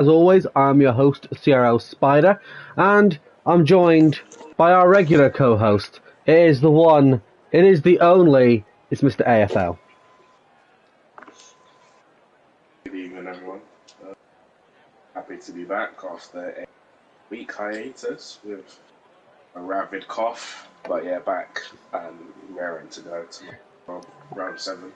As always, I'm your host, CRL Spider, and I'm joined by our regular co-host. It is the one, it is the only, it's Mr. AFL. Good evening, everyone. Happy to be back after a week hiatus with a rabid cough, but yeah, back and raring to go to round 7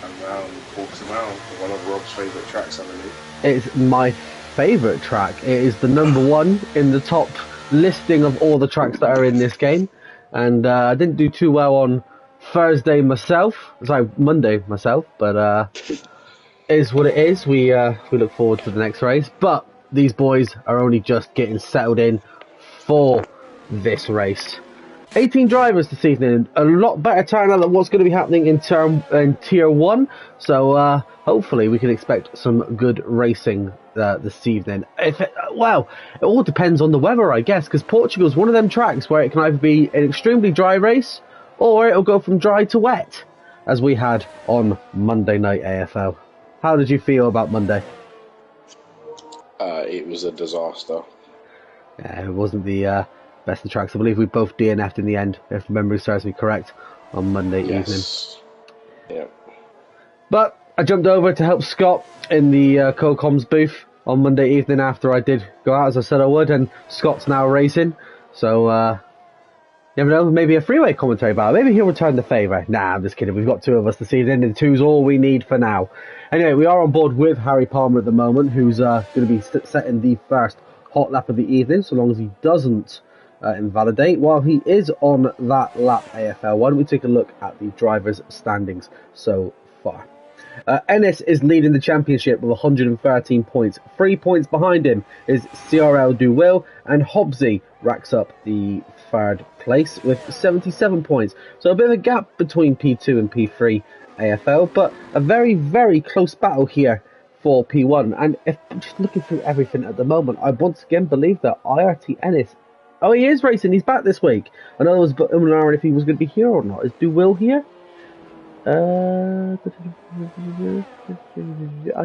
and round Portugal, one of Rob's favourite tracks, I believe. It's my favourite track. It is the number one in the top listing of all the tracks that are in this game, and I didn't do too well on Monday myself, but it is what it is. We look forward to the next race, but these boys are only just getting settled in for this race. 18 drivers this evening, a lot better turnout than what's going to be happening in Tier 1, so hopefully we can expect some good racing this evening. It all depends on the weather, I guess, because Portugal's one of them tracks where it can either be an extremely dry race or it'll go from dry to wet, as we had on Monday night AFL. How did you feel about Monday? It was a disaster. Yeah, it wasn't the best of tracks. I believe we both DNF'd in the end, if memory serves me correct, on Monday evening. Yeah. But I jumped over to help Scott in the co-coms booth on Monday evening after I did go out, as I said I would, and Scott's now racing. So, you never know, maybe a freeway commentary about it. Maybe he'll return the favour. Nah, I'm just kidding. We've got two of us this evening, and two's all we need for now. Anyway, we are on board with Harry Palmer at the moment, who's going to be setting the first hot lap of the evening, so long as he doesn't invalidate. While he is on that lap, AFL, why don't we take a look at the drivers' standings so far. Ennis is leading the championship with 113 points. 3 points behind him is CRL Duwil, and Hobbsy racks up the third place with 77 points. So a bit of a gap between P2 and P3 AFL, but a very, very close battle here for P1. And if I'm just looking through everything at the moment, I once again believe that IRT Ennis, oh, he is racing, he's back this week. I know there was unknown if he was going to be here or not. Is Duwil here? I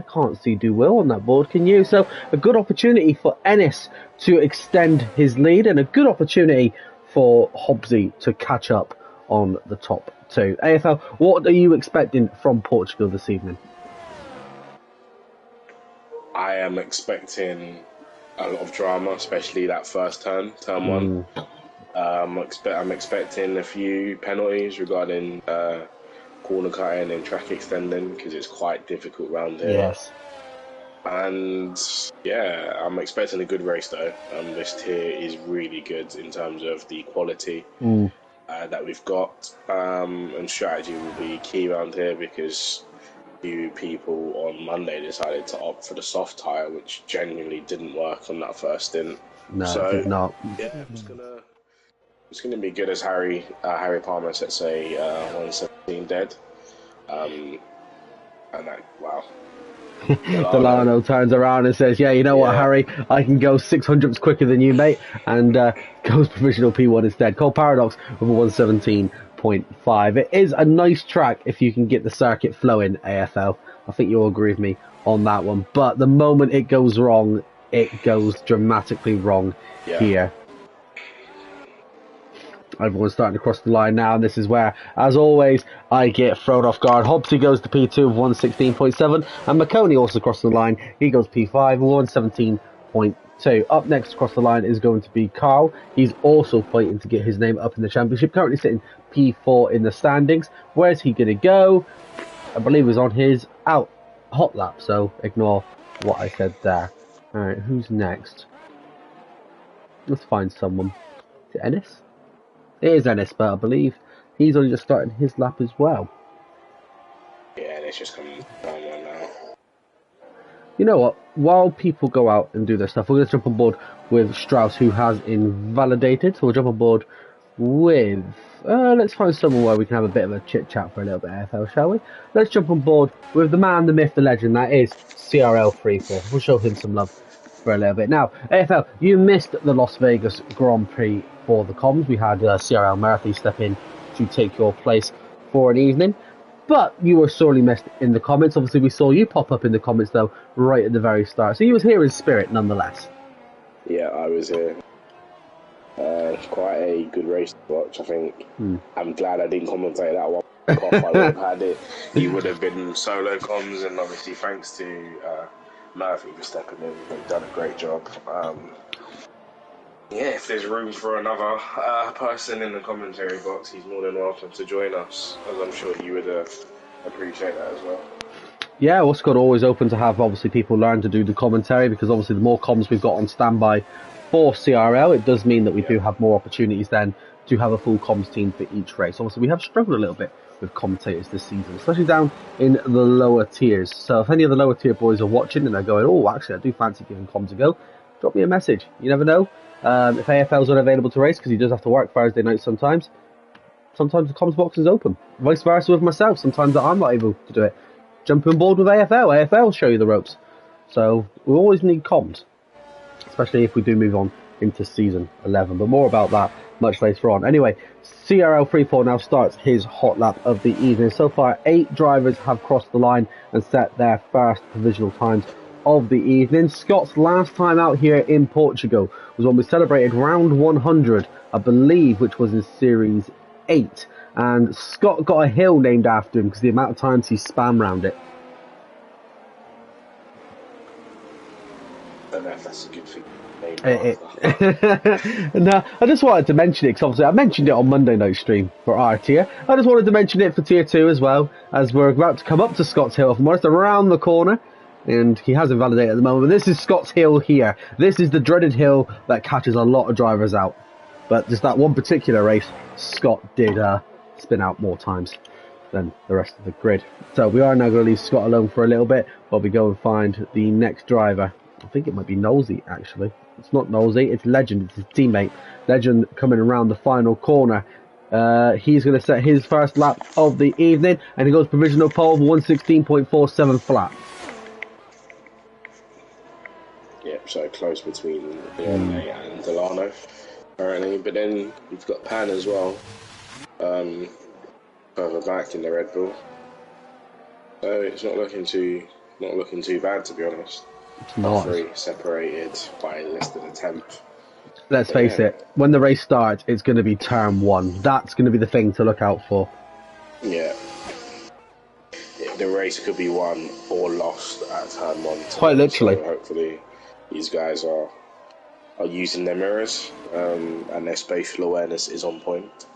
can't see Duwil on that board, can you? So a good opportunity for Ennis to extend his lead, and a good opportunity for Hobbsy to catch up on the top two. AFL, what are you expecting from Portugal this evening? I am expecting a lot of drama, especially that first turn 1. I'm expecting a few penalties regarding corner cutting and track extending, because it's quite difficult round here. Yes. And yeah, I'm expecting a good race though. This tier is really good in terms of the quality that we've got, and strategy will be key around here, because few people on Monday decided to opt for the soft tyre, which genuinely didn't work on that first stint. No, it did not. Yeah, it's gonna be good, as Harry Palmer sets a 117 dead. And that, wow. Delano turns around and says, yeah, you know what, Harry, I can go 600ths quicker than you, mate, and goes provisional P1 instead. Cole Paradox with a 117.5. It is a nice track if you can get the circuit flowing, AFL. I think you'll agree with me on that one. But the moment it goes wrong, it goes dramatically wrong here. Everyone's starting to cross the line now, and this is where, as always, I get thrown off guard. Hobbsy goes to P2 with 116.7, and McConey also crossing the line. He goes P5 with 117.2. Up next across the line is going to be Carl. He's also fighting to get his name up in the championship, currently sitting P4 in the standings. Where's he going to go? I believe he's on his hot lap, so ignore what I said there. Alright, who's next? Let's find someone. Is it Ennis? It is Ennis, but I believe he's only just starting his lap as well. Yeah, and it's just coming down one now. You know what? While people go out and do their stuff, we're going to jump on board with Strauss, who has invalidated. So we'll jump on board with... let's find someone where we can have a bit of a chit-chat for a little bit, AFL, shall we? Let's jump on board with the man, the myth, the legend, that is CRL 34. We'll show him some love for a little bit. Now, AFL, you missed the Las Vegas Grand Prix for the comms. We had CRL Murphy step in to take your place for an evening. But you were sorely missed in the comments. Obviously, we saw you pop up in the comments, though, right at the very start. So you was here in spirit, nonetheless. Yeah, I was here. Quite a good race to watch, I think. I'm glad I didn't commentate that one. Off. I would have had it. He would have been solo comms, and obviously thanks to Murphy for stepping in. They've done a great job. Yeah, if there's room for another person in the commentary box, he's more than welcome to join us, as I'm sure you would appreciate that as well. Yeah, well, Scott always open to have obviously people learn to do the commentary, because obviously the more comms we've got on standby for CRL, it does mean that we do have more opportunities then to have a full comms team for each race. Obviously, we have struggled a little bit with commentators this season, especially down in the lower tiers. So if any of the lower tier boys are watching and they're going, oh, actually, I do fancy giving comms a go, drop me a message. You never know. If AFL's unavailable to race, because he does have to work Thursday night sometimes the comms box is open. Vice versa with myself. Sometimes I'm not able to do it. Jump on board with AFL. AFL will show you the ropes. So we always need comms, especially if we do move on into season 11. But more about that much later on. Anyway, CRL Freefall now starts his hot lap of the evening. So far, 8 drivers have crossed the line and set their first provisional times of the evening. Scott's last time out here in Portugal was when we celebrated round 100, I believe, which was in Series 8. And Scott got a hill named after him because the amount of times he spam round it. I don't know if that's a good thing. No, I just wanted to mention it because obviously I mentioned it on Monday night stream for our tier. I just wanted to mention it for tier 2 as well, as we're about to come up to Scott's hill, if I'm honest, around the corner. And he hasn't validated at the moment. But this is Scott's hill here. This is the dreaded hill that catches a lot of drivers out. But just that one particular race, Scott did spin out more times than the rest of the grid. So we are now going to leave Scott alone for a little bit while we go and find the next driver. I think it might be Nosey, actually. It's not Nosey, it's Legend. It's his teammate. Legend coming around the final corner. He's going to set his first lap of the evening, and he goes provisional pole of 116.47 flat. Yep, so close between Leone and Delano, apparently. But then we've got Pan as well, further back in the Red Bull. So it's not looking too bad, to be honest. It's not. Three separated by less than a tenth. Let's face it, when the race starts, it's going to be turn 1. That's going to be the thing to look out for. Yeah. The race could be won or lost at turn 1. Quite literally. So hopefully these guys are using their mirrors and their spatial awareness is on point.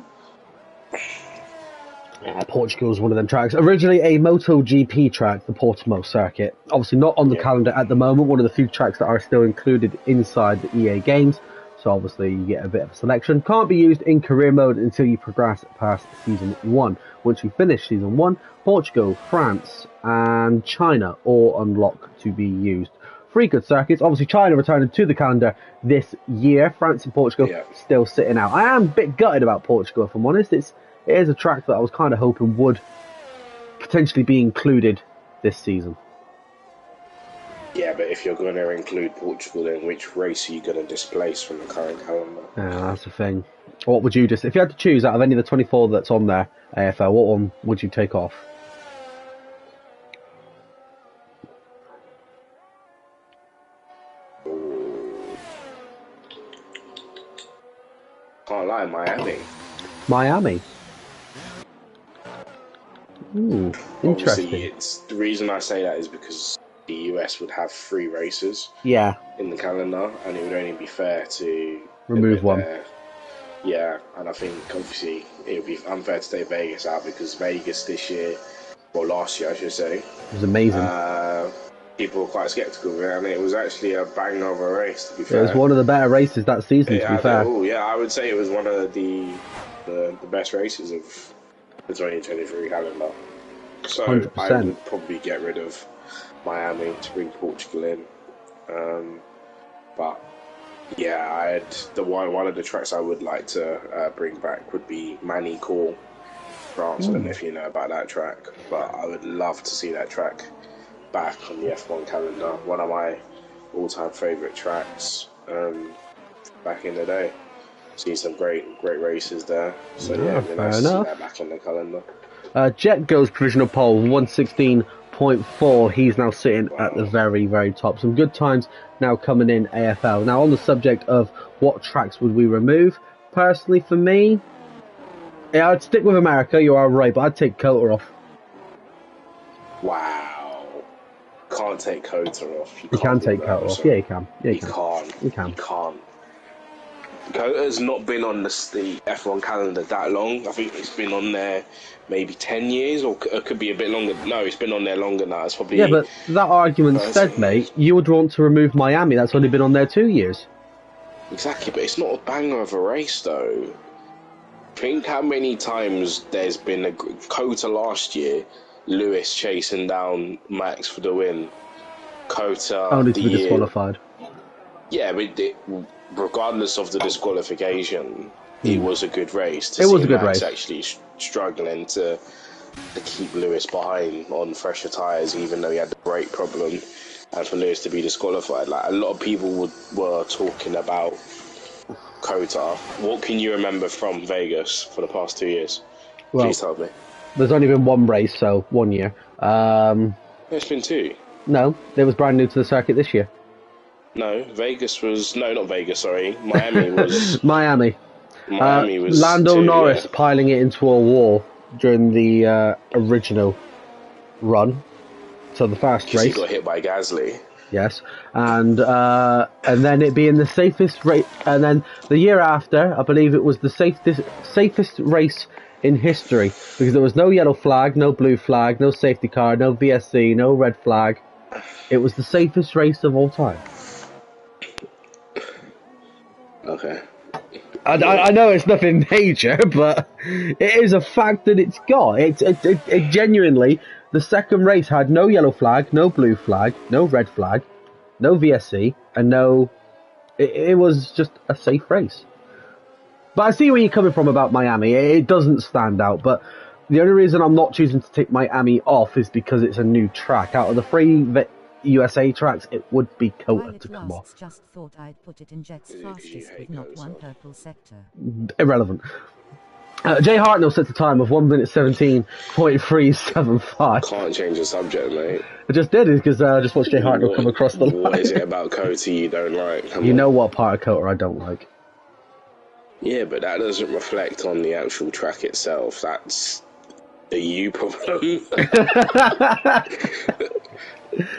Portugal is one of them tracks. Originally a MotoGP track, the Portimao circuit. Obviously not on the calendar at the moment. One of the few tracks that are still included inside the EA games. So obviously you get a bit of a selection. Can't be used in career mode until you progress past Season 1. Once you finish Season 1, Portugal, France and China all unlock to be used. 3 good circuits. Obviously China returning to the calendar this year. France and Portugal still sitting out. I am a bit gutted about Portugal, if I'm honest. It is a track that I was kind of hoping would potentially be included this season. Yeah, but if you're going to include Portugal, then which race are you going to displace from the current calendar? Yeah, that's the thing. What would you if you had to choose out of any of the 24 that's on there, AFL, what one would you take off? Can't lie, Miami. Miami? Ooh, interesting. Obviously, the reason I say that is because the US would have 3 races in the calendar, and it would only be fair to remove one. Yeah, and I think obviously it would be unfair to take Vegas out because Vegas this year, well last year I should say, it was amazing. People were quite sceptical of it, and it was actually a bang of a race, to be fair. It was one of the better races that season, to be fair. I would say it was one of the best races of the 2023 calendar. So 100%. I would probably get rid of Miami to bring Portugal in. But yeah, I had one of the tracks I would like to bring back would be Manicourt, France. I don't know if you know about that track, but I would love to see that track back on the F1 calendar. One of my all-time favourite tracks back in the day. See some great races there. So yeah, it'd be nice to see that back on the calendar. Jet goes provisional pole 116.4. He's now sitting at the very, very top. Some good times now coming in AFL. Now, on the subject of what tracks would we remove, personally for me, yeah, I'd stick with America. You are right, but I'd take Kota off. Wow. Can't take Kota off. You can take Kota off. Yeah, you can. Yeah, you can't. You can. You can't. Kota's not been on the F1 calendar that long. I think it's been on there maybe 10 years, or it could be a bit longer. No, it's been on there longer now. It's probably... Yeah, but that argument said, mate, you would want to remove Miami. That's only been on there 2 years. Exactly, but it's not a banger of a race, though. Think how many times there's been a Kota last year, Lewis chasing down Max for the win. Kota only to be disqualified. Yeah, but regardless of the disqualification, it was a good race. It was a good Max race. Actually struggling to keep Lewis behind on fresher tyres, even though he had the brake problem, and for Lewis to be disqualified. Like, a lot of people were talking about Kota. What can you remember from Vegas for the past 2 years? Well, please tell me. There's only been one race, so 1 year. It's been 2. No, it was brand new to the circuit this year. No, Vegas was... No, not Vegas, sorry. Miami was... Miami was Lando 2, Norris yeah. piling it into a wall during the original run. So the fast race. He got hit by Gasly. Yes, and then it being the safest race, and then the year after, I believe it was the safest race in history, because there was no yellow flag, no blue flag, no safety car, no VSC, no red flag. It was the safest race of all time. Okay. I know it's nothing major, but it is a fact that it's got. It genuinely, the second race had no yellow flag, no blue flag, no red flag, no VSC, and no... It was just a safe race. But I see where you're coming from about Miami. It doesn't stand out, but the only reason I'm not choosing to take Miami off is because it's a new track. Out of the 3 USA tracks, it would be Kota to come off. Just thought I'd put it in Jet's fastest with not one purple sector. Irrelevant. Jay Hartnell sets a time of 1 minute 17.375. Can't change the subject, mate. I just did it because I just watched Jay Hartnell come across the line. What is it about Kota you don't like? You know what part of Kota I don't like. Yeah, but that doesn't reflect on the actual track itself. That's a you problem.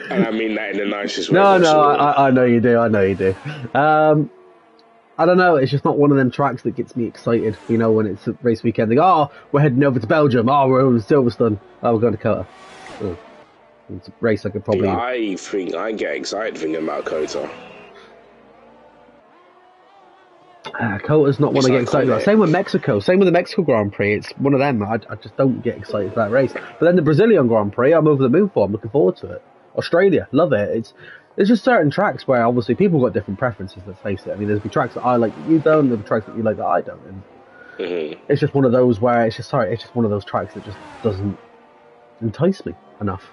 And I mean that in the nicest way. No, possible. I know you do. I know you do. I don't know. It's just not one of them tracks that gets me excited. You know, when it's a race weekend, they go, "Oh, we're heading over to Belgium. Oh, we're over to Silverstone. Oh, we're going to Kota." Oh, it's a race I could probably. I think I get excited thinking about Kota. Kota's not one I get excited about. Same with Mexico. Same with the Mexico Grand Prix. It's one of them. I just don't get excited for that race. But then the Brazilian Grand Prix, I'm over the moon for. I'm looking forward to it. Australia, love it. There's just certain tracks where obviously people got different preferences, let's face it. I mean, there's be tracks that I like that you don't, there's tracks that you like that I don't. And it's just one of those where it's just one of those tracks that just doesn't entice me enough.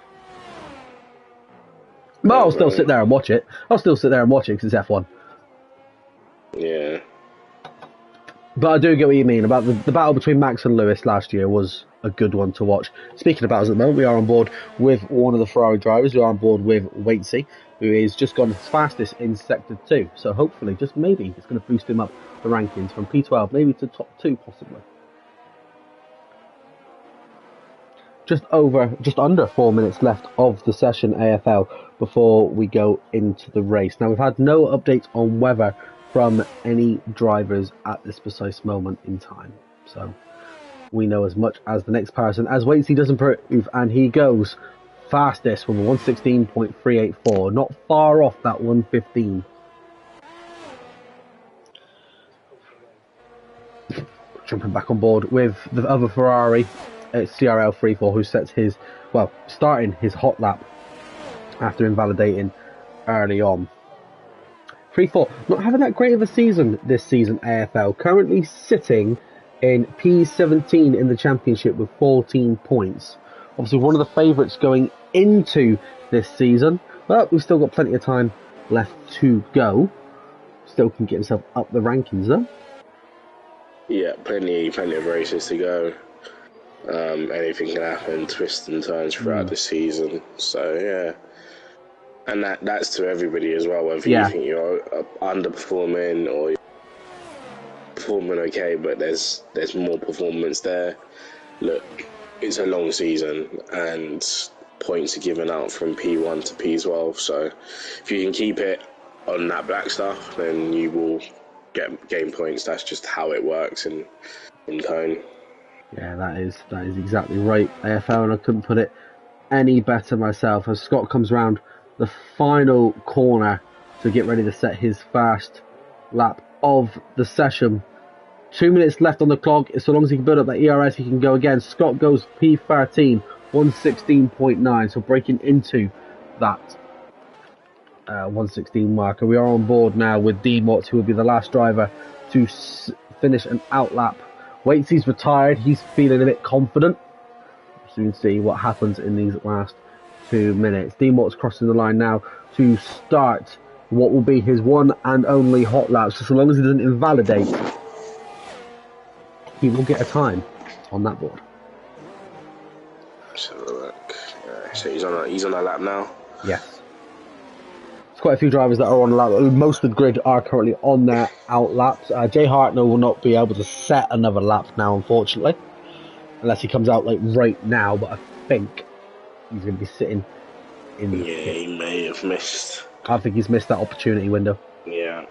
But I'll still sit there and watch it. Because it's F1. Yeah. But I do get what you mean about the battle between Max and Lewis last year was a good one to watch. Speaking of battles at the moment, we are on board with one of the Ferrari drivers. We are on board with Waitsy, who is just gone his fastest in Sector 2. So hopefully, just maybe, it's going to boost him up the rankings from P12, maybe to top 2 possibly. Just under 4 minutes left of the session AFL before we go into the race. Now, we've had no updates on weather from any drivers at this precise moment in time. So we know as much as the next person. As Waitsy does improve, and he goes fastest with a 116.384, not far off that 115. Jumping back on board with the other Ferrari, it's CRL 34, who sets starting his hot lap after invalidating early on. 3-4, not having that great of a season this season, AFL. Currently sitting in P17 in the championship with 14 points. Obviously one of the favourites going into this season, but we've still got plenty of time left to go. Still can get himself up the rankings though. Yeah, plenty of races to go. Anything can happen, twists and turns throughout the season. So yeah, and that's to everybody as well. Whether you think you're underperforming or you're performing okay, but there's more performance there. Look, it's a long season and points are given out from P1 to P12. So if you can keep it on that black stuff, then you will gain points. That's just how it works in Cone. Yeah, that is exactly right, AFL, and I couldn't put it any better myself. As Scott comes round the final corner to get ready to set his first lap of the session. 2 minutes left on the clock. So long as he can build up that ERS, he can go again. Scott goes P13, 116.9, so breaking into that 116 marker. We are on board now with D-Motz, who will be the last driver to finish an outlap. Waitsy's retired. He's feeling a bit confident. Soon see what happens in these last 2 minutes. D-Motz crossing the line now to start what will be his one and only hot lap. So long as he doesn't invalidate, he will get a time on that board. So look, so he's on a lap now. Yes. There's quite a few drivers that are on a lap. Most of the grid are currently on their out laps. Jay Hartnell will not be able to set another lap now, unfortunately, unless he comes out like right now. But I think he's going to be sitting in the pit. He may have missed. I think he's missed that opportunity window. Yeah.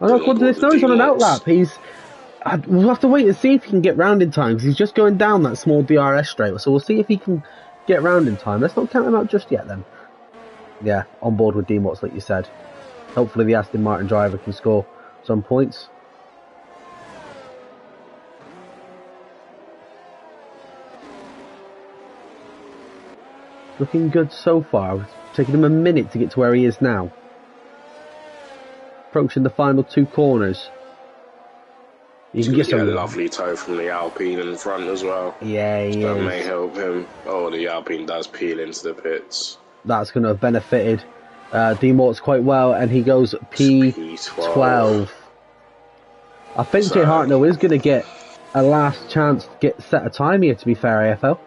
I know, according to this, no, he's on an outlap. We'll have to wait and see if he can get round in time, because he's just going down that small DRS straight. So we'll see if he can get round in time. Let's not count him out just yet, then. Yeah, on board with D-Motz, like you said. Hopefully the Aston Martin driver can score some points. Looking good so far. It's taking him a minute to get to where he is now. Approaching the final two corners. You can get some a lovely toe from the Alpine in front as well. Yeah, he that is. May help him. Oh, the Alpine does peel into the pits. That's going to have benefited D-Motz quite well, and he goes P12. I think Jay Hartnell is going to get a last chance to get set a time here, to be fair, AFL.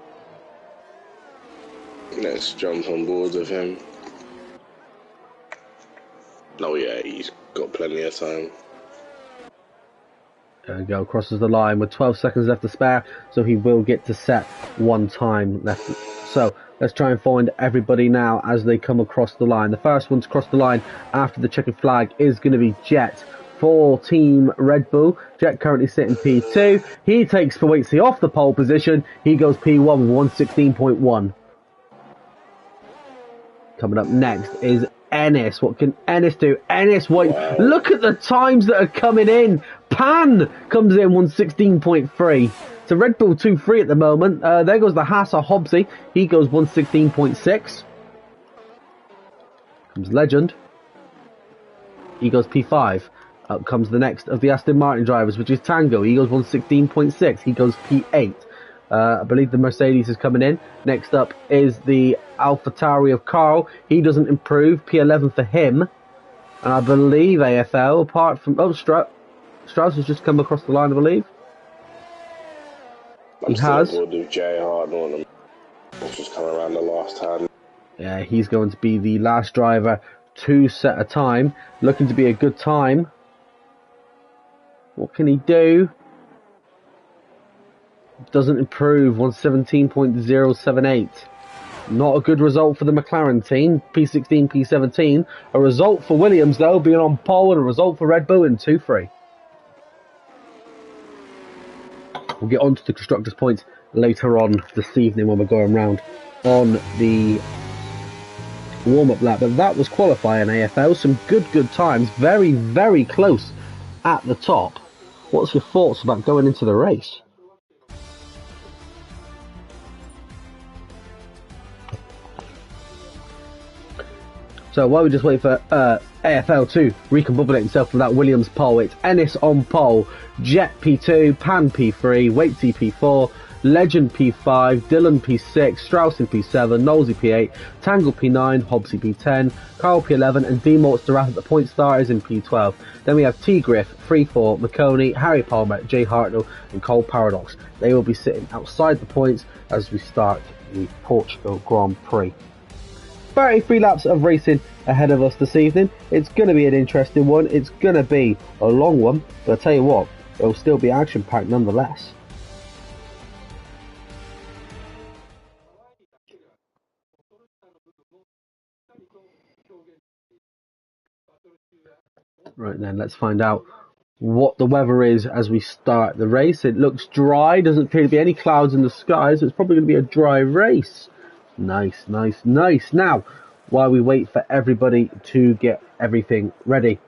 Let's jump on board with him. Oh yeah, he's got plenty of time. There we go, crosses the line with 12 seconds left to spare, so he will get to set one time left. So let's try and find everybody now as they come across the line. The first one to cross the line after the checkered flag is going to be Jet for Team Red Bull. Jet currently sitting P2. He takes Waitsy off the pole position. He goes P1 with 116.1. Coming up next is Ennis. What can Ennis do? Ennis, wait, look at the times that are coming in. Pan comes in 116.3. So Red Bull 2-3 at the moment. There goes the Haas Hobbsy. He goes 116.6. Comes Legend. He goes P5. Up comes the next of the Aston Martin drivers, which is Tango. He goes 116.6. He goes P8. I believe the Mercedes is coming in. Next up is the AlphaTauri of Carl. He doesn't improve. P11 for him. And I believe AFL, apart from... Oh, Strauss has just come across the line, I believe. I'm still aboard with Jay Hartnell and he's just coming around the last time. Yeah, he's going to be the last driver to set a time. Looking to be a good time. What can he do? Doesn't improve, 117.078. Not a good result for the McLaren team, P16, P17. A result for Williams, though, being on pole, and a result for Red Bull in 2-3. We'll get on to the Constructors' points later on this evening when we're going round on the warm-up lap. But that was qualifying, AFL. Some good times. Very, very close at the top. What's your thoughts about going into the race? So while we just wait for AFL to recombobulate himself from that Williams pole, it's Ennis on pole, Jet P2, Pan P3, Waitsy P4, Legend P5, Dylan P6, Strauss in P7, Knowlesy P8, Tangle P9, Hobbsy P10, Carl P11, and D-Morts to wrap up the point starters in P12. Then we have T Griff, 3-4, McConey, Harry Palmer, Jay Hartnell, and Cole Paradox. They will be sitting outside the points as we start the Portugal Grand Prix. 33 laps of racing ahead of us this evening. It's going to be an interesting one. It's going to be a long one, but I tell you what, it'll still be action-packed nonetheless. Right then, let's find out what the weather is as we start the race. It looks dry, doesn't appear to be any clouds in the sky, so it's probably going to be a dry race. Nice, nice, nice. Now, while we wait for everybody to get everything ready,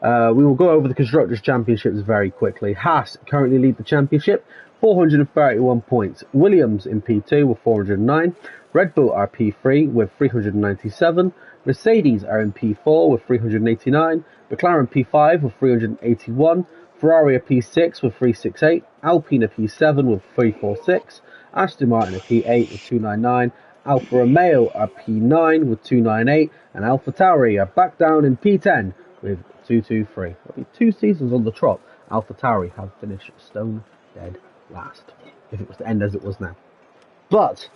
we will go over the Constructors' Championships very quickly. Haas currently lead the championship, 431 points. Williams in P2 with 409. Red Bull are P3 with 397. Mercedes are in P4 with 389. McLaren P5 with 381. Ferrari are P6 with 368. Alpine are P7 with 346. Aston Martin are P8 with 299. Alfa Romeo are P9 with 298. And Alfa Tauri are back down in P10 with 223. That'll be 2 seasons on the trot. Alfa Tauri have finished stone dead last, if it was to end as it was now. But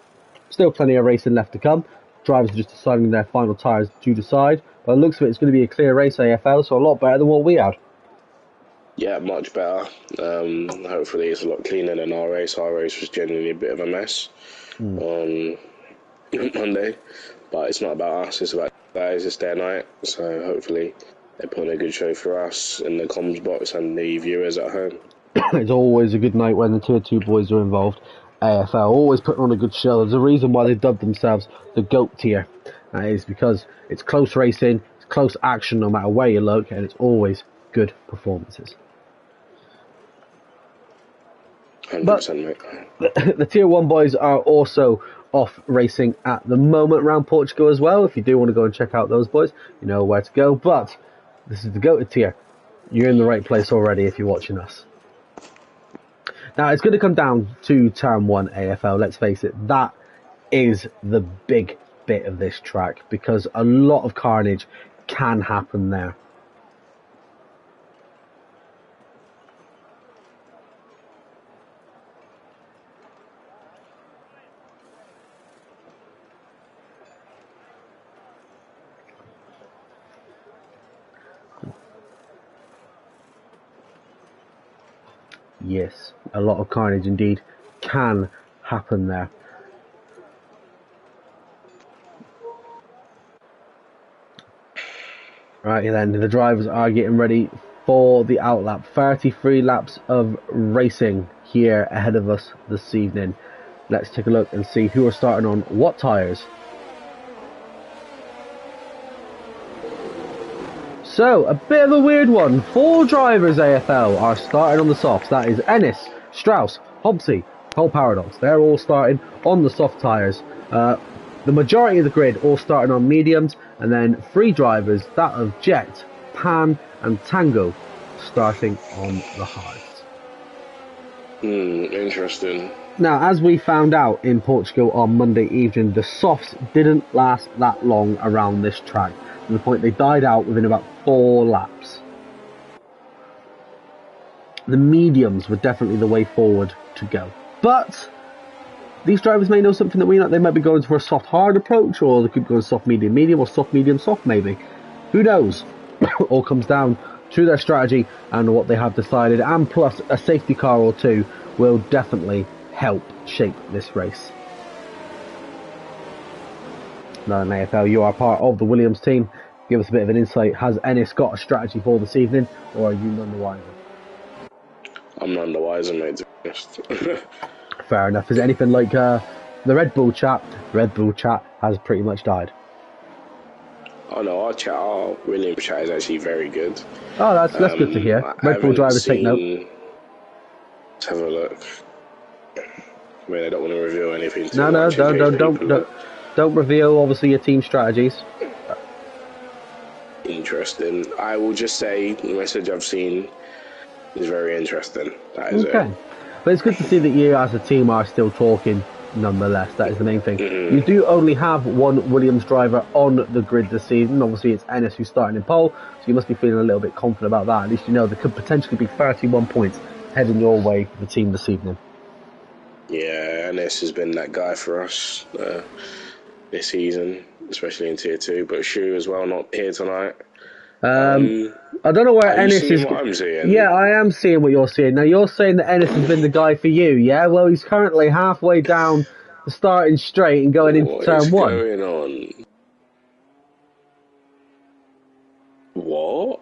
still plenty of racing left to come. Drivers are just deciding their final tyres to decide. By the looks of it, it's going to be a clear race, AFL, so a lot better than what we had. Yeah, much better. Hopefully it's a lot cleaner than our race. Our race was genuinely a bit of a mess on Monday. But it's not about us, it's about guys, it's their night. So hopefully they put on a good show for us in the comms box and the viewers at home. It's always a good night when the Tier 2 boys are involved. AFL always putting on a good show. There's a reason why they dubbed themselves the GOAT tier. That is because it's close racing, it's close action no matter where you look, and it's always good performances. 100%, mate. The Tier 1 boys are also off racing at the moment around Portugal as well. If you do want to go and check out those boys, you know where to go. But this is the GOAT tier. You're in the right place already if you're watching us. Now, it's going to come down to Turn 1 AFL, let's face it. That is the big bit of this track, because a lot of carnage can happen there. Yes, a lot of carnage indeed can happen there. Right then, the drivers are getting ready for the outlap. 33 laps of racing here ahead of us this evening. Let's take a look and see who are starting on what tyres. So, a bit of a weird one. 4 drivers, AFL, are starting on the softs. That is Ennis, Strauss, Hobbsy, Cole Paradox. They're all starting on the soft tyres. The majority of the grid all starting on mediums, and then 3 drivers, that of Jet, Pan and Tango, starting on the hards. Interesting. Now, as we found out in Portugal on Monday evening, the softs didn't last that long around this track. To the point they died out within about 4 laps. The mediums were definitely the way forward to go. But these drivers may know something that we not. They might be going for a soft hard approach, or they could go soft medium medium, or soft medium soft maybe. Who knows? All comes down to their strategy and what they have decided, and plus a safety car or two will definitely help shape this race. Now, in AFL, you are part of the Williams team. Give us a bit of an insight. Has Ennis got a strategy for this evening, or are you none the wiser? I'm none the wiser, mate, to be honest. Fair enough. Is it anything like the Red Bull chat? Red Bull chat has pretty much died. Oh no, our Williams chat is actually very good. Oh, that's good to hear. Red Bull drivers take note. Let's have a look. I mean, I don't want to reveal anything. No, don't reveal obviously your team strategies. Interesting. I will just say the message I've seen is very interesting. That is okay. it. But it's good to see that you as a team are still talking nonetheless. That is the main thing. You do only have one Williams driver on the grid this season. Obviously, it's Ennis who's starting in pole, so you must be feeling a little bit confident about that. At least you know there could potentially be 31 points heading your way for the team this evening. Yeah, Ennis has been that guy for us this season, especially in Tier 2, but Shu as well, not here tonight. I don't know where Ennis is. What I'm seeing? Yeah, I am seeing what you're seeing. Now, you're saying that Ennis has been the guy for you, yeah? Well, he's currently halfway down the starting straight and going into turn 1. What is going on? What?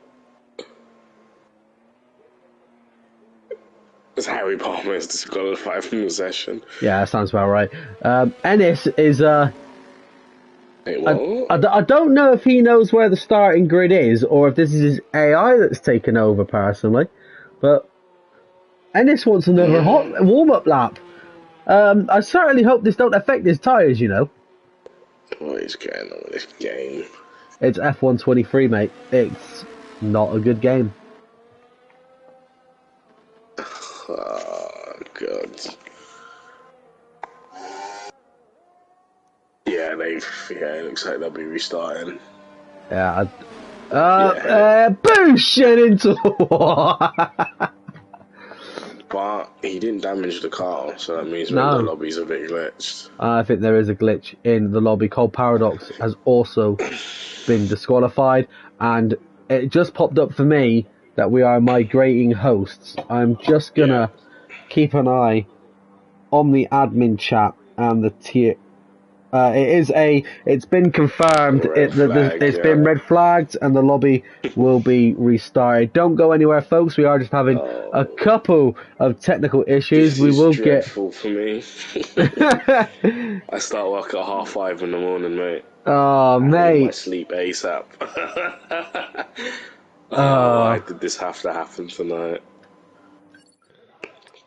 It's Harry Palmer's disqualified from the session. Yeah, that sounds about right. Ennis is... Wait, what? I don't know if he knows where the starting grid is or if this is his AI that's taken over personally, but Ennis wants another hot warm-up lap. I certainly hope this don't affect his tyres, you know. What is going on with this game? It's F1 23, mate. It's not a good game. Oh, God. Yeah, it looks like they'll be restarting. Yeah. Boosh into But he didn't damage the car, so that means maybe the lobby's a bit glitched. I think there is a glitch in the lobby. Cole Paradox has also been disqualified, and it just popped up for me that we are migrating hosts. I'm just gonna keep an eye on the admin chat and the tier. It's been confirmed. It's been red flagged, and the lobby will be restarted. Don't go anywhere, folks. We are just having a couple of technical issues. This is dreadful for me. I start work at 5:30 in the morning, mate. Oh, mate. I sleep ASAP. Why did this have to happen tonight?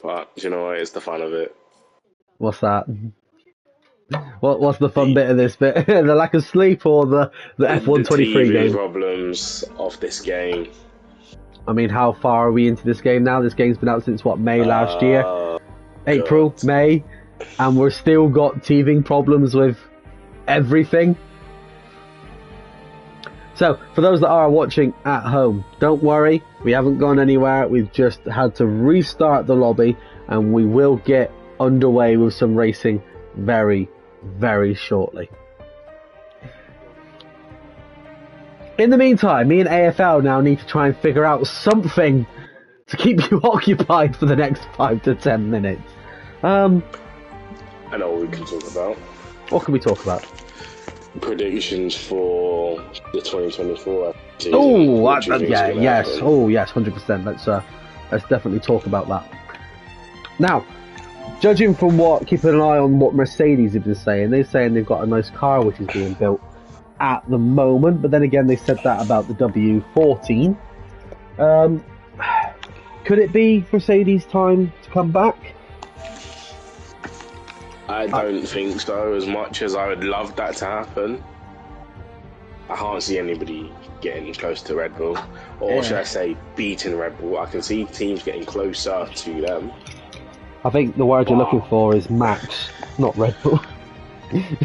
But you know what? It's the fun of it. What's that? What's the fun bit of this bit? The lack of sleep or the F1 23 game? Problems of this game. I mean, how far are we into this game now? This game's been out since what, May last year? April, God. May, and we're still got teething problems with everything. So, for those that are watching at home, don't worry, we haven't gone anywhere. We've just had to restart the lobby, and we will get underway with some racing very, very shortly. In the meantime, me and AFL now need to try and figure out something to keep you occupied for the next 5 to 10 minutes. I know what we can talk about. What can we talk about? Predictions for the 2024 season. Oh, yes. Oh, yes, 100%. Let's definitely talk about that. Now, judging from keeping an eye on what Mercedes have been saying, they're saying they've got a nice car which is being built at the moment, but then again they said that about the W14. Could it be Mercedes' time to come back? I don't think so, as much as I would love that to happen. I can't see anybody getting close to Red Bull, or should I say beating Red Bull. I can see teams getting closer to them. I think the word you're looking for is Max, not Red Bull.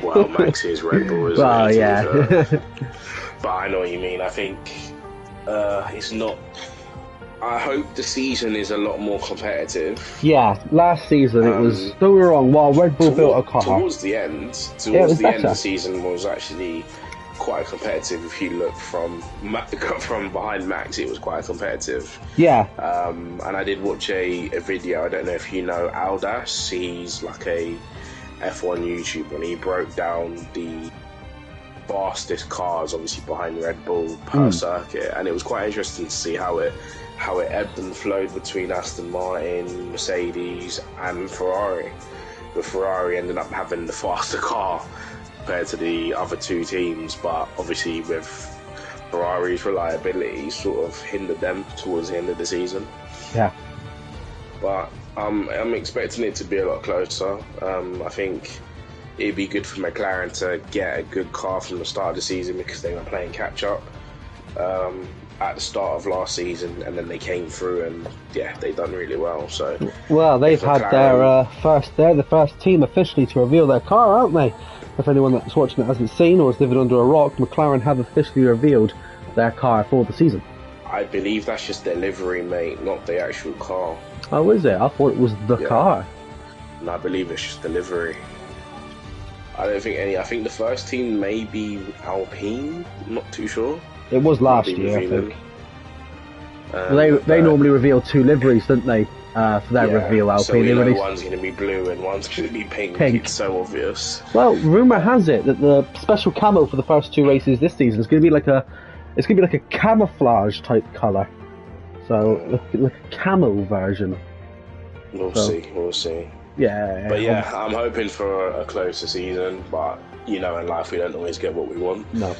Well, Max is Red Bull, isn't well, it? Yeah. But I know what you mean. I think it's not... I hope the season is a lot more competitive. Yeah, last season it was... Don't get me wrong, while Red Bull built a car... Towards the end of the season was actually quite competitive. If you look from behind Max, it was quite competitive. Yeah. And I did watch a video. I don't know if you know Aldas. He's like a F1 YouTuber, and he broke down the fastest cars, obviously behind Red Bull per circuit, and it was quite interesting to see how it ebbed and flowed between Aston Martin, Mercedes, and Ferrari. With Ferrari ended up having the faster car compared to the other two teams, but obviously with Ferrari's reliability sort of hindered them towards the end of the season. Yeah. But I'm expecting it to be a lot closer. I think it'd be good for McLaren to get a good car from the start of the season because they were playing catch up. at the start of last season, and then they came through, and yeah, they've done really well. So, well, they've had their they're the first team officially to reveal their car, aren't they? If anyone that's watching it hasn't seen or is living under a rock, McLaren have officially revealed their car for the season. I believe that's just their livery, mate, not the actual car. Oh, is it? I thought it was the car. And I believe it's just the livery. I don't think any. I think the first team may be Alpine. I'm not too sure. It was last year, I think. They normally reveal 2 liveries, don't they? For their reveal, Alpine. So we know one's going to be blue and one's going to be pink. It's so obvious. Well, rumour has it that the special camo for the first 2 races this season is going to be like a camouflage type colour. So like a camo version. We'll see. Yeah. But yeah, I'm hoping for a closer season. But you know, in life we don't always get what we want. No.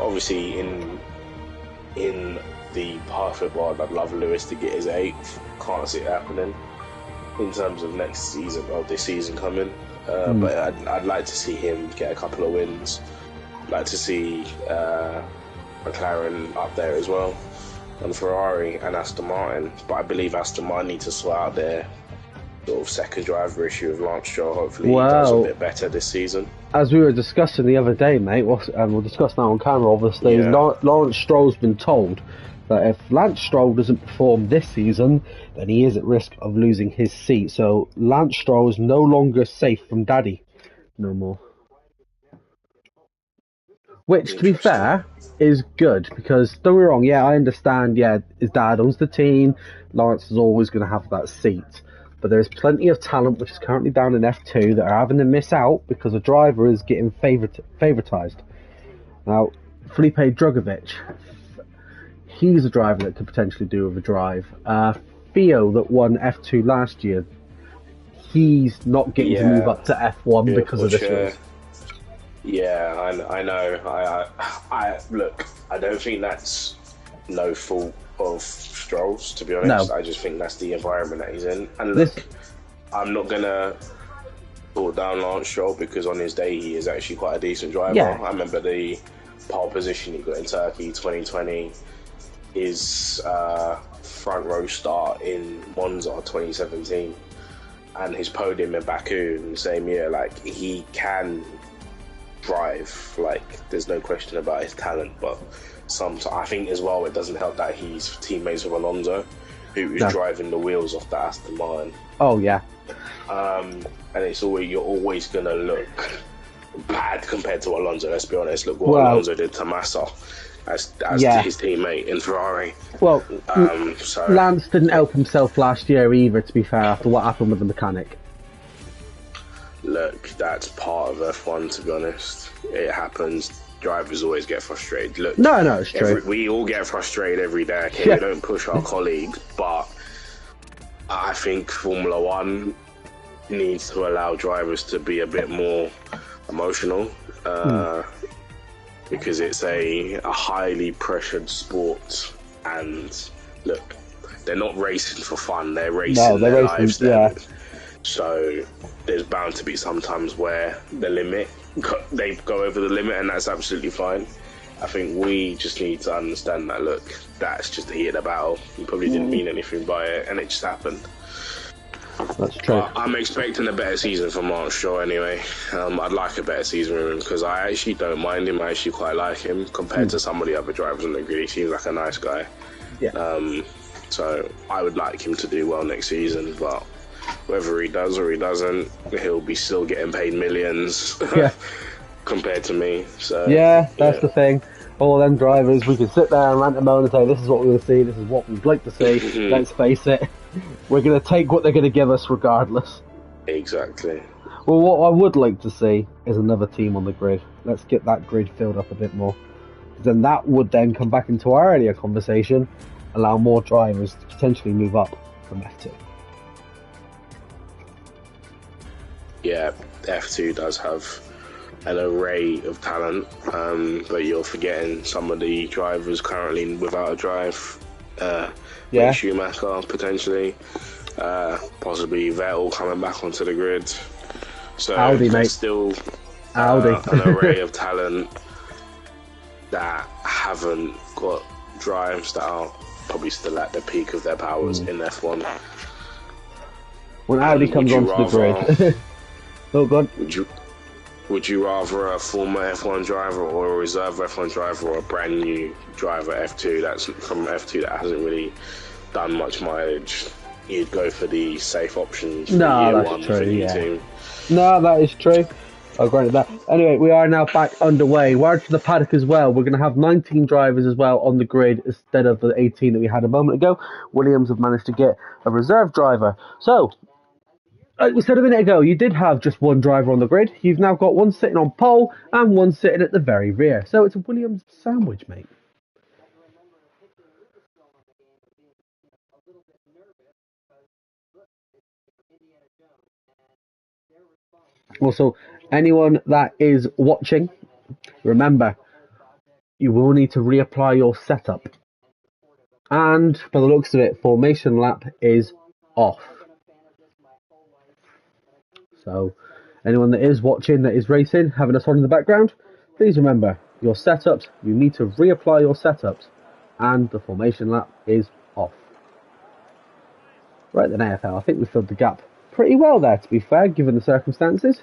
Obviously, in the perfect world, I'd love Lewis to get his 8th. Can't see it happening in terms of next season or this season coming. But I'd like to see him get a couple of wins. I'd like to see McLaren up there as well, and Ferrari and Aston Martin. But I believe Aston Martin need to sort out their sort of second driver issue with Lance Stroll. Hopefully he does a bit better this season. As we were discussing the other day, mate, and we'll discuss now on camera, obviously, Lawrence Stroll's been told that if Lance Stroll doesn't perform this season, then he is at risk of losing his seat. So Lance Stroll is no longer safe from Daddy. No more. Which, to be fair, is good, because don't get me wrong, I understand, his dad owns the team, Lawrence is always going to have that seat. But there's plenty of talent which is currently down in F2 that are having to miss out because a driver is getting favoritised. Now, Felipe Drugovich, he's a driver that could potentially do with a drive. Theo, that won F2 last year, he's not getting to move up to F1 because of this race. Yeah, I know. I look, I don't think that's no fault of Stroll's, to be honest. No. I just think that's the environment that he's in. And look, I'm not gonna put down Lance Stroll because on his day he is actually quite a decent driver. I remember the pole position he got in Turkey 2020, his front row start in Monza 2017, and his podium in Baku in the same year. Like, he can drive, like, there's no question about his talent, but I think as well it doesn't help that he's teammates with Alonso, who is driving the wheels off the Aston Martin. Oh yeah. And you're always gonna look bad compared to Alonso. Let's be honest. Look what Alonso did to Massa as his teammate in Ferrari. Well, Lance didn't help himself last year either, to be fair, after what happened with the mechanic. Look, that's part of F1, to be honest. It happens. Drivers always get frustrated. Look, no, it's true. We all get frustrated every day. Okay, we don't push our colleagues, but I think Formula One needs to allow drivers to be a bit more emotional, because it's a highly pressured sport. And look, they're not racing for fun; they're racing their lives. So there's bound to be some times where they go over the limit, and that's absolutely fine. I think we just need to understand that, look, that's just the heat of the battle. You probably didn't mean anything by it, and it just happened. That's true. But I'm expecting a better season from Lance Stroll anyway. I'd like a better season with him because I actually don't mind him. I actually quite like him compared to some of the other drivers on the grid. He seems like a nice guy. So I would like him to do well next season, but whether he does or he doesn't, he'll be still getting paid millions compared to me. So that's the thing. All them drivers, we can sit there and rant about and say, this is what we want to see, this is what we'd like to see. Let's face it, we're going to take what they're going to give us regardless. Exactly. Well, what I would like to see is another team on the grid. Let's get that grid filled up a bit more. Then that would then come back into our earlier conversation, allow more drivers to potentially move up from F2. Yeah, F2 does have an array of talent, but you're forgetting some of the drivers currently without a drive. Schumacher, potentially. Possibly Vettel coming back onto the grid. So there's still an array of talent that haven't got drives that are probably still at the peak of their powers in F1. When Audi comes onto the grid. Oh, God. Would you rather a former F1 driver or a reserve F1 driver or a brand new driver F2 that's from F2 that hasn't really done much mileage? You'd go for the safe options for year one for the new team. No, that is true. I'll grant that. Anyway, we are now back underway. Word for the paddock as well. We're going to have 19 drivers as well on the grid instead of the 18 that we had a moment ago. Williams have managed to get a reserve driver. So, like we said a minute ago, you did have just one driver on the grid. You've now got one sitting on pole and one sitting at the very rear. So it's a Williams sandwich, mate. Also, anyone that is watching, remember, you will need to reapply your setup. And by the looks of it, formation lap is off. So, anyone that is watching, that is racing, having us on in the background, please remember, your setups, you need to reapply your setups. And the formation lap is off. Right then, AFL, I think we filled the gap pretty well there, to be fair, given the circumstances.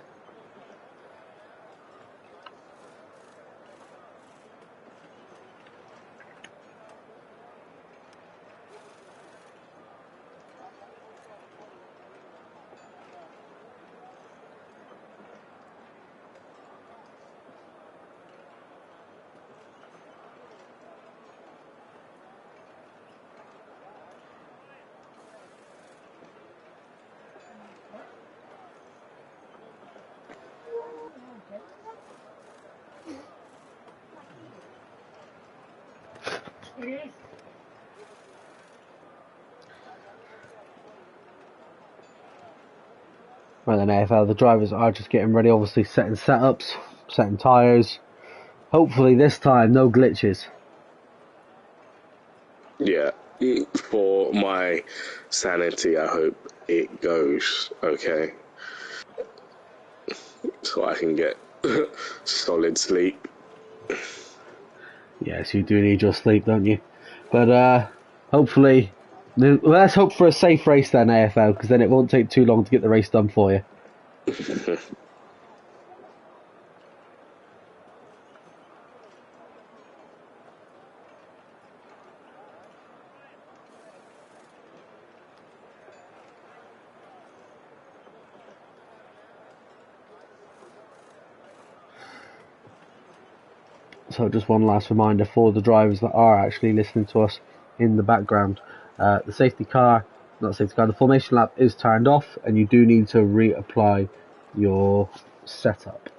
Right then, AFL, the drivers are just getting ready, obviously setting setups, setting tyres. Hopefully this time, no glitches. Yeah, for my sanity, I hope it goes okay. So I can get solid sleep. Yes, you do need your sleep, don't you? But hopefully, let's hope for a safe race then, AFL, because then it won't take too long to get the race done for you. So just one last reminder for the drivers that are actually listening to us in the background. The the formation lap is turned off and you do need to reapply your setup.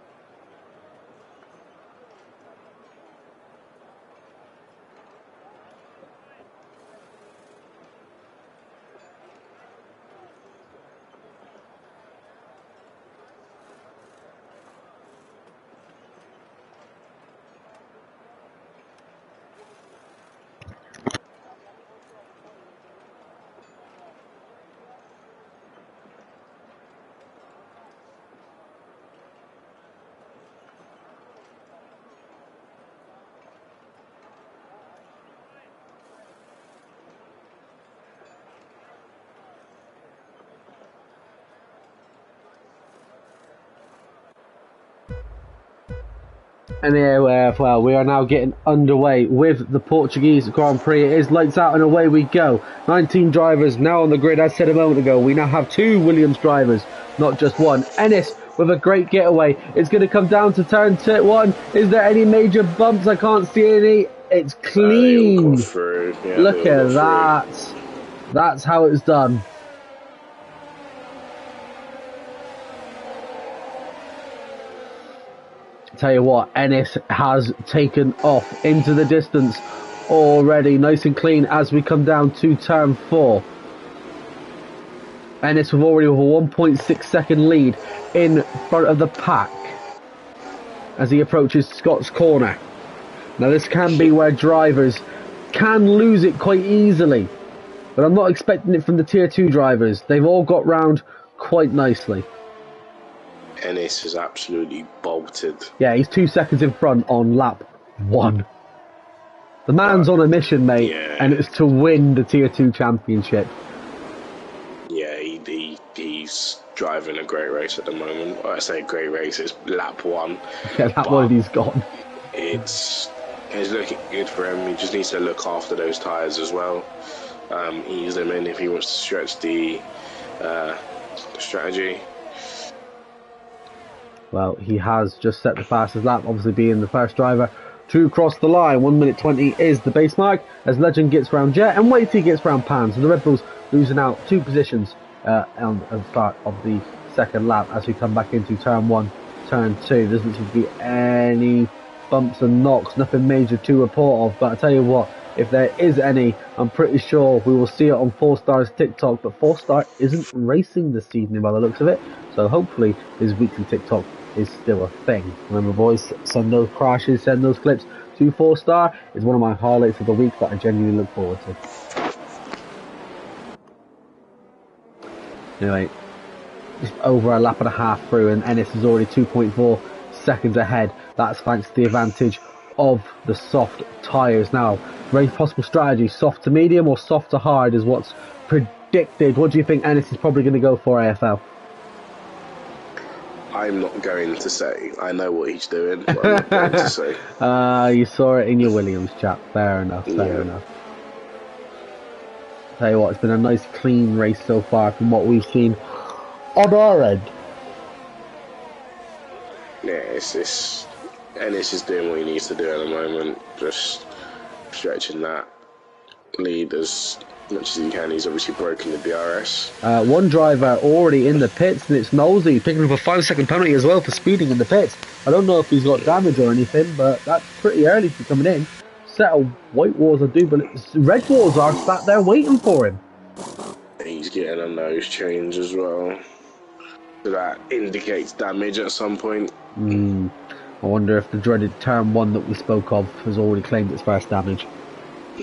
And here, well, we are now getting underway with the Portuguese Grand Prix. It is lights out and away we go. 19 drivers now on the grid. As said a moment ago, we now have 2 Williams drivers, not just one. Ennis with a great getaway. It's going to come down to turn 1. Is there any major bumps? I can't see any. It's clean. Look at that. That's how it's done. Tell you what, Ennis has taken off into the distance already, nice and clean as we come down to turn 4. Ennis with already with a 1.6 second lead in front of the pack as he approaches Scott's corner. Now this can be where drivers can lose it quite easily, but I'm not expecting it from the tier 2 drivers. They've all got round quite nicely. Ennis is absolutely bolted. Yeah, he's 2 seconds in front on lap 1. The man's on a mission, mate, and it's to win the Tier 2 championship. Yeah, he's driving a great race at the moment. Well, I say great race, it's lap 1. Yeah, that one he's gone. It's looking good for him. He just needs to look after those tyres as well. Ease them in if he wants to stretch the strategy. Well, he has just set the fastest lap, obviously being the first driver to cross the line. 1 minute 20 is the base mark as Legend gets round Jet and Waity gets round Pan. So the Red Bulls losing out 2 positions on the start of the second lap as we come back into turn 1, turn 2. There doesn't seem to be any bumps and knocks, nothing major to report of. But I tell you what, if there is any, I'm pretty sure we will see it on 4Star's TikTok. But 4Star isn't racing this evening by the looks of it. So hopefully his weekly TikTok is still a thing. Remember, boys, send those crashes, send those clips to 4Star. It's one of my highlights of the week that I genuinely look forward to. Anyway, just over a lap and a half through, and Ennis is already 2.4 seconds ahead. That's thanks to the advantage of the soft tyres. Now, very possible strategy, soft to medium or soft to hard is what's predicted. What do you think Ennis is probably going to go for, AFL? I'm not going to say. I know what he's doing, but I'm not going to say. You saw it in your Williams, chap. Fair enough, fair enough. Tell you what, it's been a nice clean race so far from what we've seen on our end. Yeah, Ennis is doing what he needs to do at the moment. Just stretching that lead as much as he can. He's obviously broken the DRS. One driver already in the pits, and it's Nosey picking up a 5-second penalty as well for speeding in the pits. I don't know if he's got damage or anything, but that's pretty early for coming in. Set of white walls, I do, but red walls are sat there waiting for him. He's getting a nose change as well. So that indicates damage at some point. I wonder if the dreaded turn 1 that we spoke of has already claimed its first damage.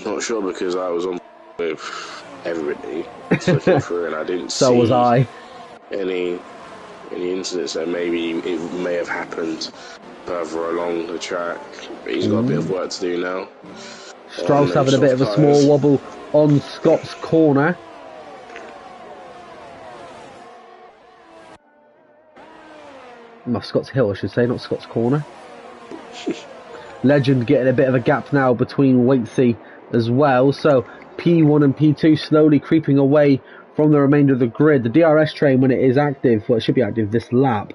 Not sure, because I was on with everybody looking through, and I didn't see. So was I. Any incidents that maybe it may have happened further along the track. But he's got a bit of work to do now. Strauss having a bit of a small wobble on Scott's corner. Scott's hill, I should say, not Scott's corner. Legend getting a bit of a gap now between Waitsy as well. So P1 and P2 slowly creeping away from the remainder of the grid. The DRS train, when it is active, well, it should be active this lap,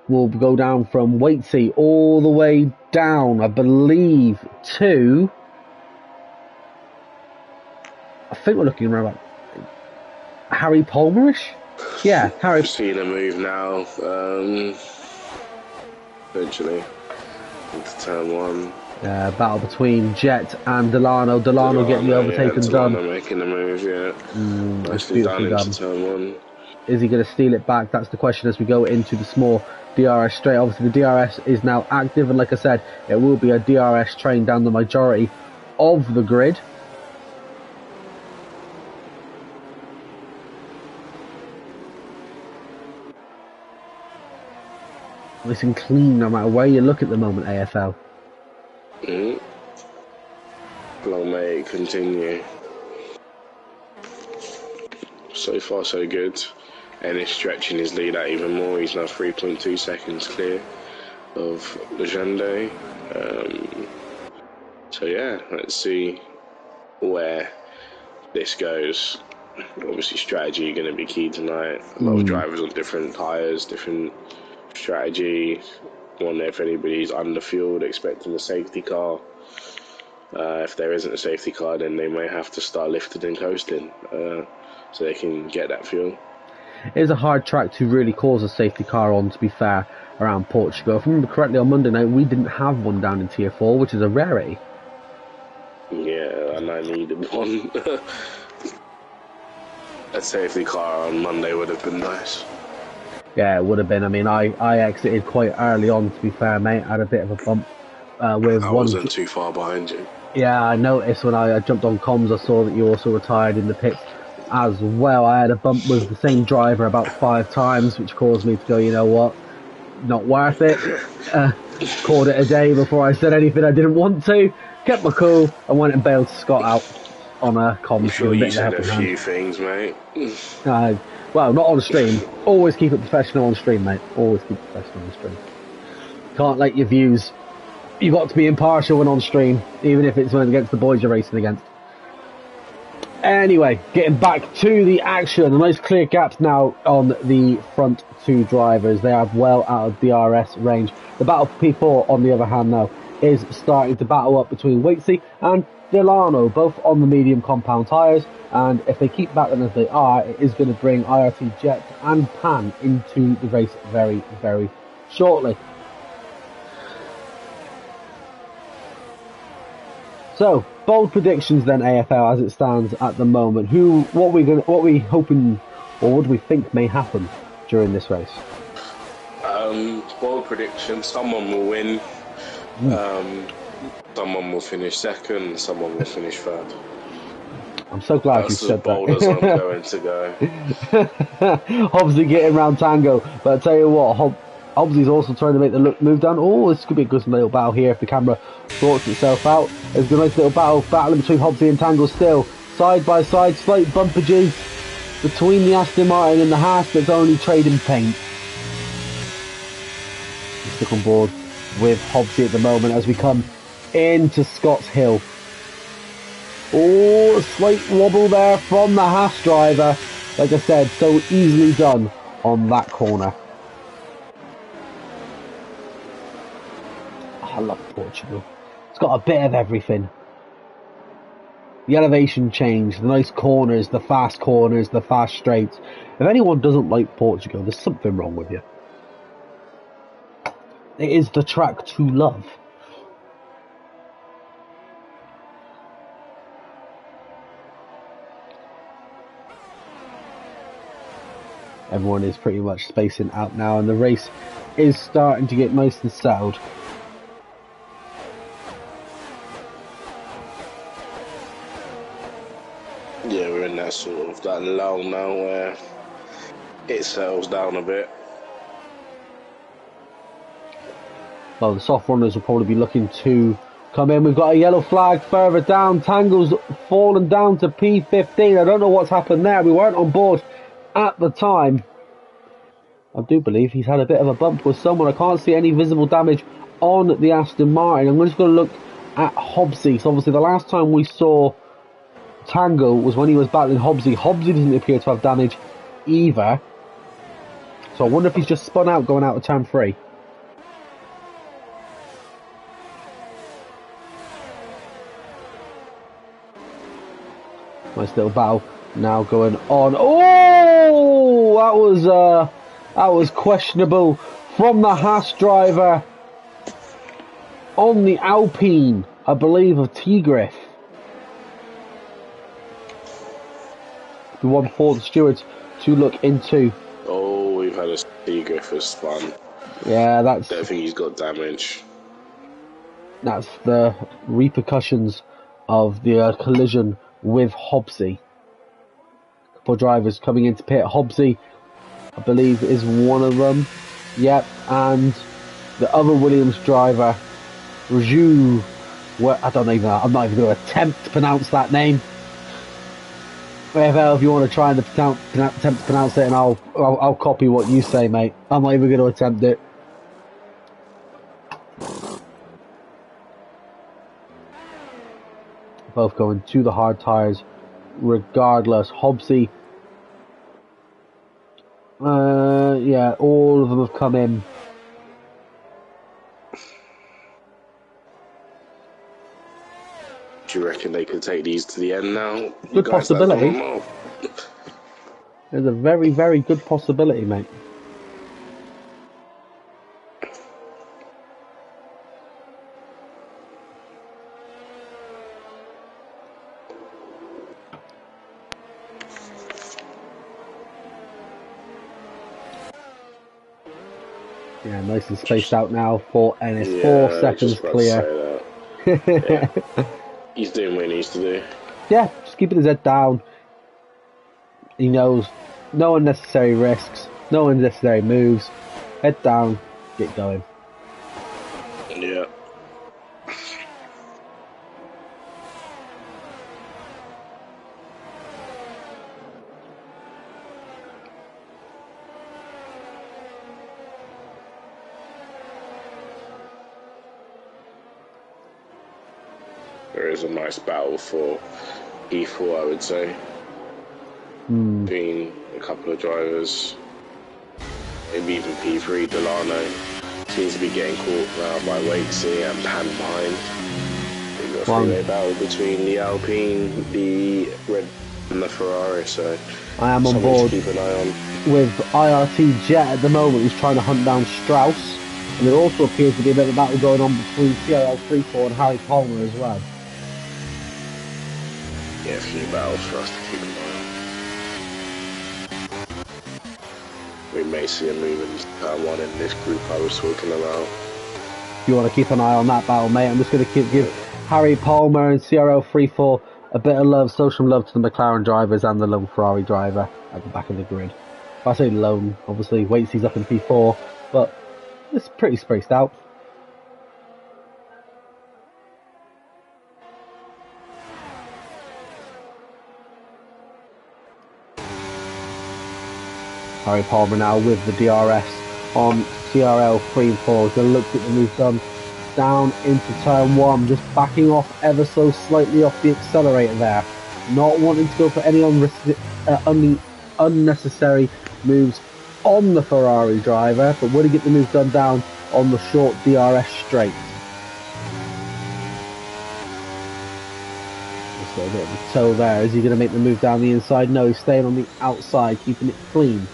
will go down from Waitsy all the way down, I believe, to... I think we're looking around like Harry Palmerish? Yeah, Harry. Seeing a move now, eventually, into turn 1. Battle between Jet and Delano. Delano getting the overtaken done. Delano making the move, Nicely done done. into turn 1. Is he going to steal it back? That's the question as we go into the small DRS straight. Obviously, the DRS is now active, and like I said, it will be a DRS train down the majority of the grid. Nice and clean no matter where you look at the moment, AFL. Long may it continue. So far so good. And he's stretching his lead out even more. He's now 3.2 seconds clear of Legende. So yeah, let's see where this goes. Obviously strategy going to be key tonight. A lot of drivers on different tyres, different strategy. Wonder if anybody's underfueled, expecting a safety car. If there isn't a safety car, then they may have to start lifting and coasting so they can get that fuel. It is a hard track to really cause a safety car on, to be fair, around Portugal. If I remember correctly, on Monday night we didn't have one down in Tier 4, which is a rarity. Yeah, and I needed one. A safety car on Monday would have been nice. Yeah, it would have been. I mean, I exited quite early on, to be fair, mate. I had a bit of a bump with I wasn't too far behind you. Yeah, I noticed when I jumped on comms, I saw that you also retired in the pits as well. I had a bump with the same driver about 5 times, which caused me to go, you know what, not worth it. Called it a day before I said anything I didn't want to. kept my cool, and went and bailed Scott out on a comms. I'm sure with a bit you of a said a helping hand. few things, mate. Well, not on stream. Always keep it professional on stream, mate. Always keep it professional on stream. Can't let your views. You've got to be impartial when on stream, even if it's when against the boys you're racing against. Anyway, getting back to the action. A nice clear gaps now on the front two drivers. They are well out of DRS range. The battle for P4, on the other hand, now is starting to battle up between Waitsy and Delano, both on the medium compound tyres. And if they keep battling as they are, it is going to bring IRT Jet and Pan into the race very, very shortly. So, bold predictions then, AFL, as it stands at the moment. What we hoping, or what do we think may happen during this race? Bold prediction: someone will win. Someone will finish second. Someone will finish third. I'm so glad you said that. That's as bold as I'm going to go. Hobbsy getting round Tango, but I tell you what, Hobbsy's also trying to make the move down. Oh, this could be a good little battle here if the camera sorts itself out. There's a nice little battle between Hobbsy and Tango still. Side by side, slight bumpages between the Aston Martin and the Haas that's only trading paint. He's stuck on board with Hobbsy at the moment as we come into Scott's Hill. Oh, a slight wobble there from the Haas driver. Like I said, so easily done on that corner. I love Portugal. It's got a bit of everything. The elevation change, the nice corners, the fast straights. If anyone doesn't like Portugal, there's something wrong with you. It is the track to love. Everyone is pretty much spacing out now, and the race is starting to get nice and settled. Yeah, we're in that sort of that lull now where it settles down a bit. Well, the soft runners will probably be looking to come in. We've got a yellow flag further down. Tangle's fallen down to P15. I don't know what's happened there. We weren't on board at the time. I do believe he's had a bit of a bump with someone. I can't see any visible damage on the Aston Martin. I'm just going to look at Hobbsy. So obviously the last time we saw Tango was when he was battling Hobbsy. Hobbsy doesn't appear to have damage either. So I wonder if he's just spun out going out of turn 3. Nice little battle now going on. Oh, that was questionable from the Haas driver on the Alpine, I believe, of Tigriff. The one for the stewards to look into. Oh, we've had a Tigriff spun. Yeah, don't think he's got damage. That's the repercussions of the collision with Hobbsy. A couple of drivers coming into pit. Hobbsy, I believe, is one of them. Yep, and the other Williams driver, Raju. I don't even know. I'm not even going to attempt to pronounce that name. AFL, if you want to try and attempt to pronounce it, and I'll copy what you say, mate. I'm not even going to attempt it. Both going to the hard tyres regardless. Hobbsy, yeah, all of them have come in. Do you reckon they could take these to the end now? Good possibility. There's a very, very good possibility, mate. Yeah, nice and spaced out now for Ennis. Yeah, 4 seconds clear. Yeah. He's doing what he needs to do. Yeah, just keeping his head down. He knows no unnecessary risks, no unnecessary moves. Head down, get going. Yeah. there is a nice battle for P4, I would say, between a couple of drivers. Maybe even P3. Delano seems to be getting caught now by Waitsy and Pan behind. We've got a three-way battle between the Alpine, the Red, and the Ferrari. So I am on board to keep an eye on. With IRT Jet at the moment, who's trying to hunt down Strauss, and there also appears to be a bit of a battle going on between CRL 3-4 and Harry Palmer as well. Yeah, a few battles for us to keep an eye on. We may see a move in turn one in this group I was talking about. If you want to keep an eye on that battle, mate, I'm just going to give Harry Palmer and CRL 3-4 a bit of love, social love to the McLaren drivers and the lone Ferrari driver at the back of the grid. If I say lone, obviously Waitsy's up in P4, but it's pretty spaced out. Harry Palmer now with the DRS on CRL 3-4. He's going to look at the move done down into turn one, just backing off ever so slightly off the accelerator there. Not wanting to go for any unnecessary moves on the Ferrari driver, but would he get the move done down on the short DRS straight? Just got a bit of a toe there. Is he going to make the move down the inside? No, he's staying on the outside, keeping it clean.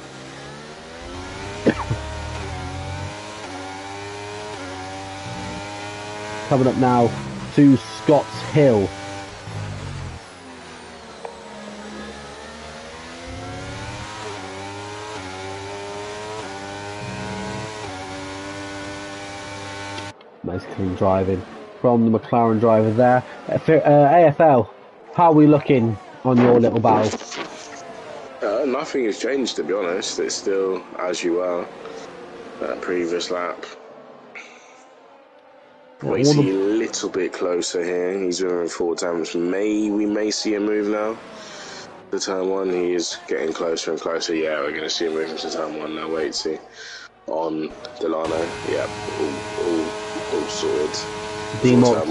Coming up now to Scotts Hill. Nice clean driving from the McLaren driver there. AFL, how are we looking on your little battle? Nothing has changed, to be honest. It's still as you are. Previous lap. Waitsy a little bit closer here. He's moving 4 times. We may see a move now. The turn one, he is getting closer and closer. Yeah, we're going to see a move into turn one now. Waitsy on Delano. Yeah, all sorted. D-Mort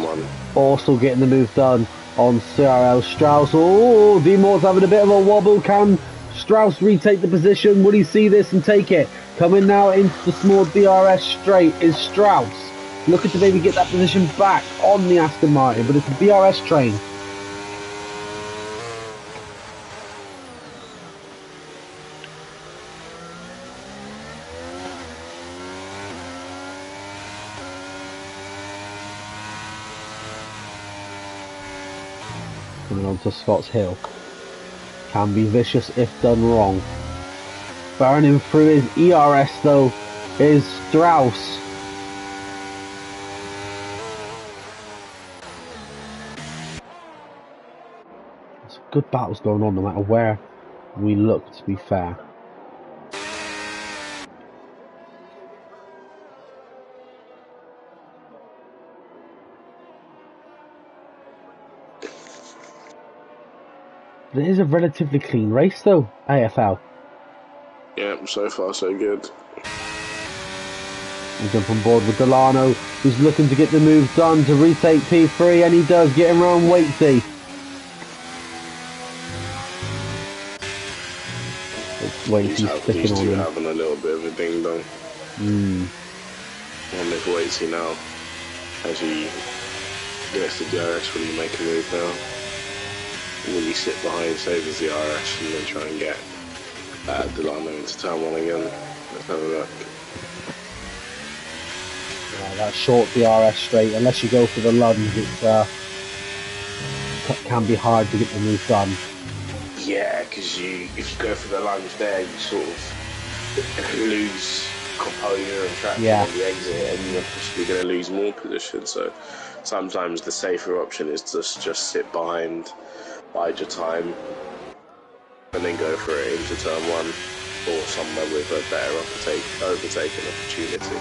also getting the move done on CRL Strauss. Oh, D-Mort's having a bit of a wobble. Can Strauss retake the position? Would he see this and take it? Coming now into the small DRS straight is Strauss. Looking to maybe get that position back on the Aston Martin, but it's a DRS train. Coming on to Scotts Hill. Can be vicious if done wrong. Burning through his ERS though is Strauss. There's good battles going on no matter where we look, to be fair. It is a relatively clean race though, AFL. Yeah, so far so good. We jump on board with Delano, who's looking to get the move done to retake P3, and he does, getting around Waitsy. Waitsy's sticking on him. Having a little bit of a ding dong. On this Waitsy now, as he gets the DRS, will he make a move now? Will he sit behind, save his DRS, and then try and get Delano into turn one again? Let's have a look. Yeah, that short DRS straight, unless you go for the lunge, it can be hard to get the move done. Yeah, because if you go for the lunge there, you sort of lose composure and traction on the exit, and you're possibly going to lose more position. So sometimes the safer option is to just sit behind, bide your time, and then go for it into turn one or somewhere with a better overtaking opportunity.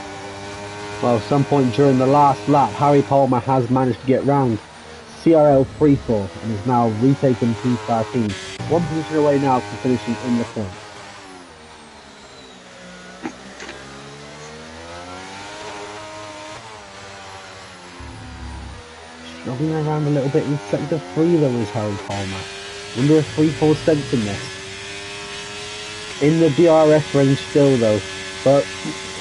Well, at some point during the last lap, Harry Palmer has managed to get round CRL 3-4 and is now retaken P13. One position away now from finishing in the front. struggling around a little bit in sector 3 though is Harry Palmer. Under a 3-4 stents in this. In the DRS range still though, but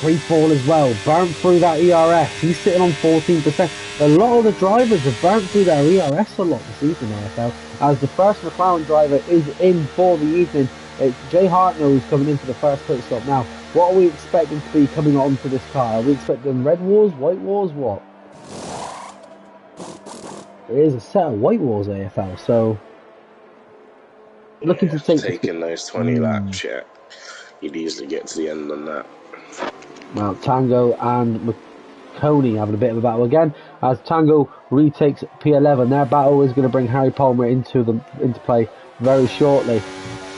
3-4 as well. Burnt through that ERS. He's sitting on 14%. A lot of the drivers have burnt through their ERS a lot this evening, AFL. As the first McLaren driver is in for the evening, it's Jay Hartnell who's coming in for the first pit stop. Now, what are we expecting to be coming on to this car? Are we expecting red walls, white walls, what? There is a set of white walls, AFL, so looking to taking those 20 laps, yeah, you'd easily get to the end on that. Now, Tango and McConey having a bit of a battle again, as Tango retakes P11. Their battle is going to bring Harry Palmer into play very shortly.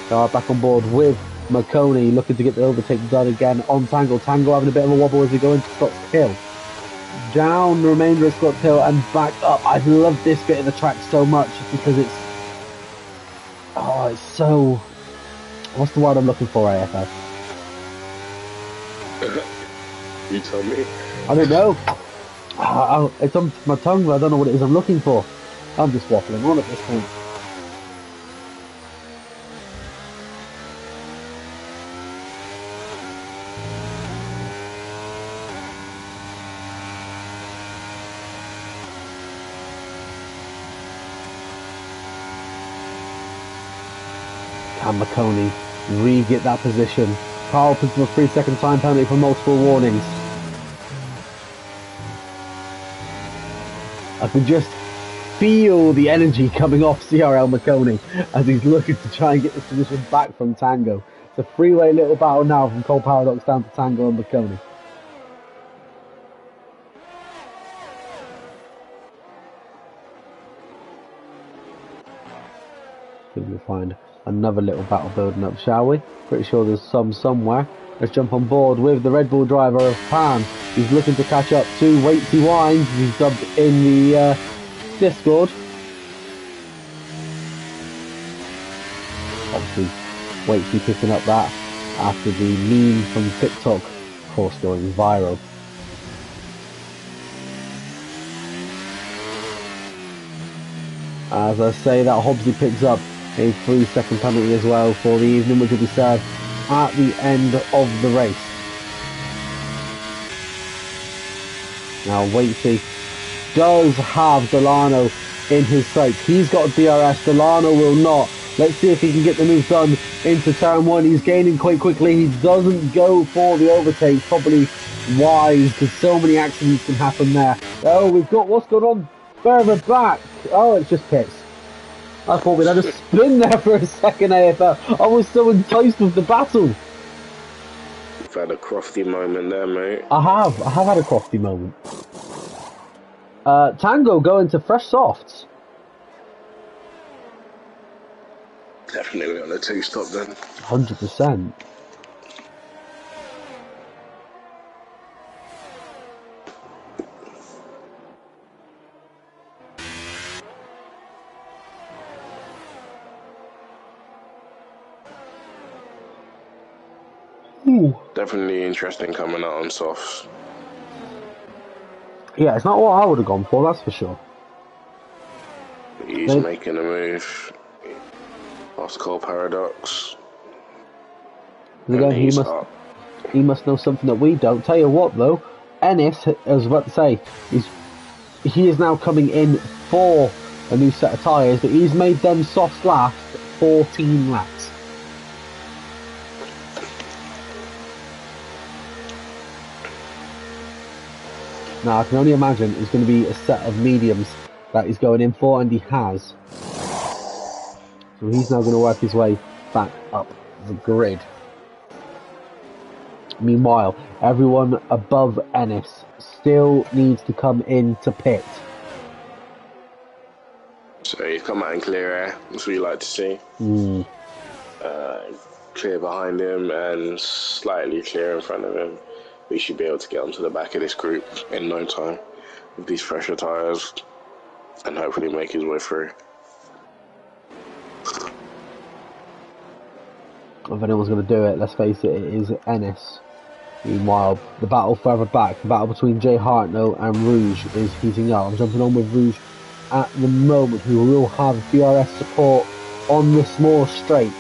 They are back on board with McConey, looking to get the overtake done again on Tango. Tango having a bit of a wobble as we go into Scott's Hill. Down the remainder of Scott's Hill and back up. I love this bit of the track so much because it's so, what's the word I'm looking for, AFL? You tell me. I don't know. It's on my tongue, but I don't know what it is I'm looking for. I'm just waffling on at this point. Can McConey re-get that position? Carl puts a 3-second time penalty for multiple warnings. I can just feel the energy coming off CRL McConey as he's looking to try and get this position back from Tango. It's a three-way little battle now from Cole Paradox down to Tango and McConey. We'll find another little battle building up, shall we? Pretty sure there's some somewhere. Let's jump on board with the Red Bull driver of Pan. He's looking to catch up to Waitsy Wines. He's dubbed in the Discord. Obviously, Waitsy picking up that after the meme from TikTok, of course, going viral. As I say, that Hobbsy picks up a 3-second penalty as well for the evening, which will be served at the end of the race. Now Waitsy does have Delano in his sights. He's got DRS, Delano will not. Let's see if he can get the move done into turn 1. He's gaining quite quickly. He doesn't go for the overtake, probably wise because so many accidents can happen there. Oh, we've got what's going on further back. Oh, it's just pits. I thought we'd had a spin there for a second, AFL. I was so enticed with the battle. You've had a crofty moment there, mate. I have had a crofty moment. Tango going to fresh softs. Definitely on a 2-stop then. 100%. Definitely interesting coming out on softs. Yeah, it's not what I would have gone for, that's for sure. He's making a move. Lost Cole Paradox. Again, he must know something that we don't. Tell you what though, Ennis, I was about to say, he is now coming in for a new set of tyres, but he's made them softs last 14 laps. Now I can only imagine it's going to be a set of mediums that he's going in for, and he has. So he's now going to work his way back up the grid. Meanwhile, everyone above Ennis still needs to come into pit. So he's come out in clear air, that's what you like to see. Clear behind him and slightly clear in front of him. We should be able to get onto the back of this group in no time with these fresher tyres and hopefully make his way through. If anyone's going to do it, let's face it, it is Ennis. Meanwhile, the battle further back, the battle between Jay Hartnell and Rouge is heating up. I'm jumping on with Rouge at the moment who will have DRS support on the small straight.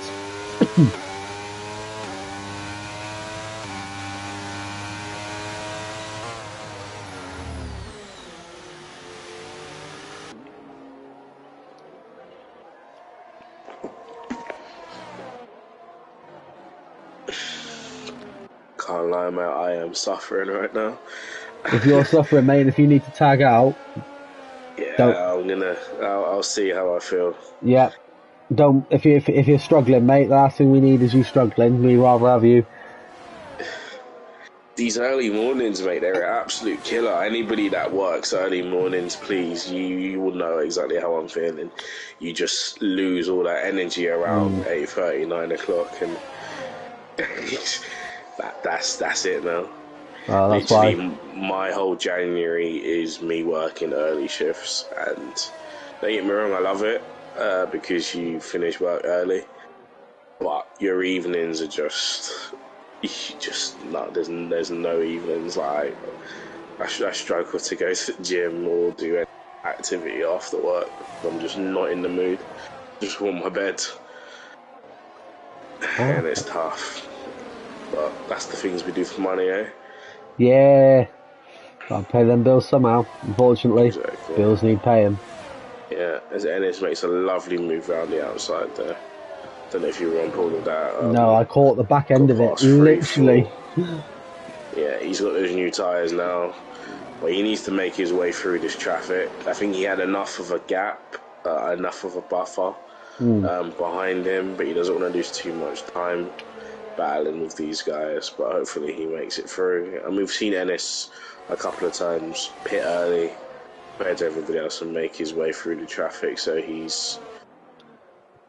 Can't lie, mate, I am suffering right now. If you're suffering, mate, if you need to tag out, I'll see how I feel. Yeah, don't. If you're struggling, mate, the last thing we need is you struggling. We'd rather have you. These early mornings, mate, they're an absolute killer. Anybody that works early mornings, please, you will know exactly how I'm feeling. You just lose all that energy around 8:30, 9 o'clock, and that's it now. That's literally, why. my whole January is me working early shifts, and don't get me wrong, I love it because you finish work early, but your evenings are just no. There's no evenings. Like I struggle to go to the gym or do any activity after work. I'm just not in the mood. Just want my bed, and it's tough. But that's the things we do for money, eh? Yeah, gotta pay them bills somehow. Unfortunately, Exactly. bills need paying. Yeah, as Ennis makes a lovely move around the outside there. Don't know if you were on board with that. No, I caught the back end of it, literally. Yeah, he's got those new tyres now, but he needs to make his way through this traffic. I think he had enough of a gap, enough of a buffer behind him, but he doesn't want to lose too much time battling with these guys, but hopefully he makes it through. And we've seen Ennis a couple of times pit early compared to everybody else and make his way through the traffic, so he's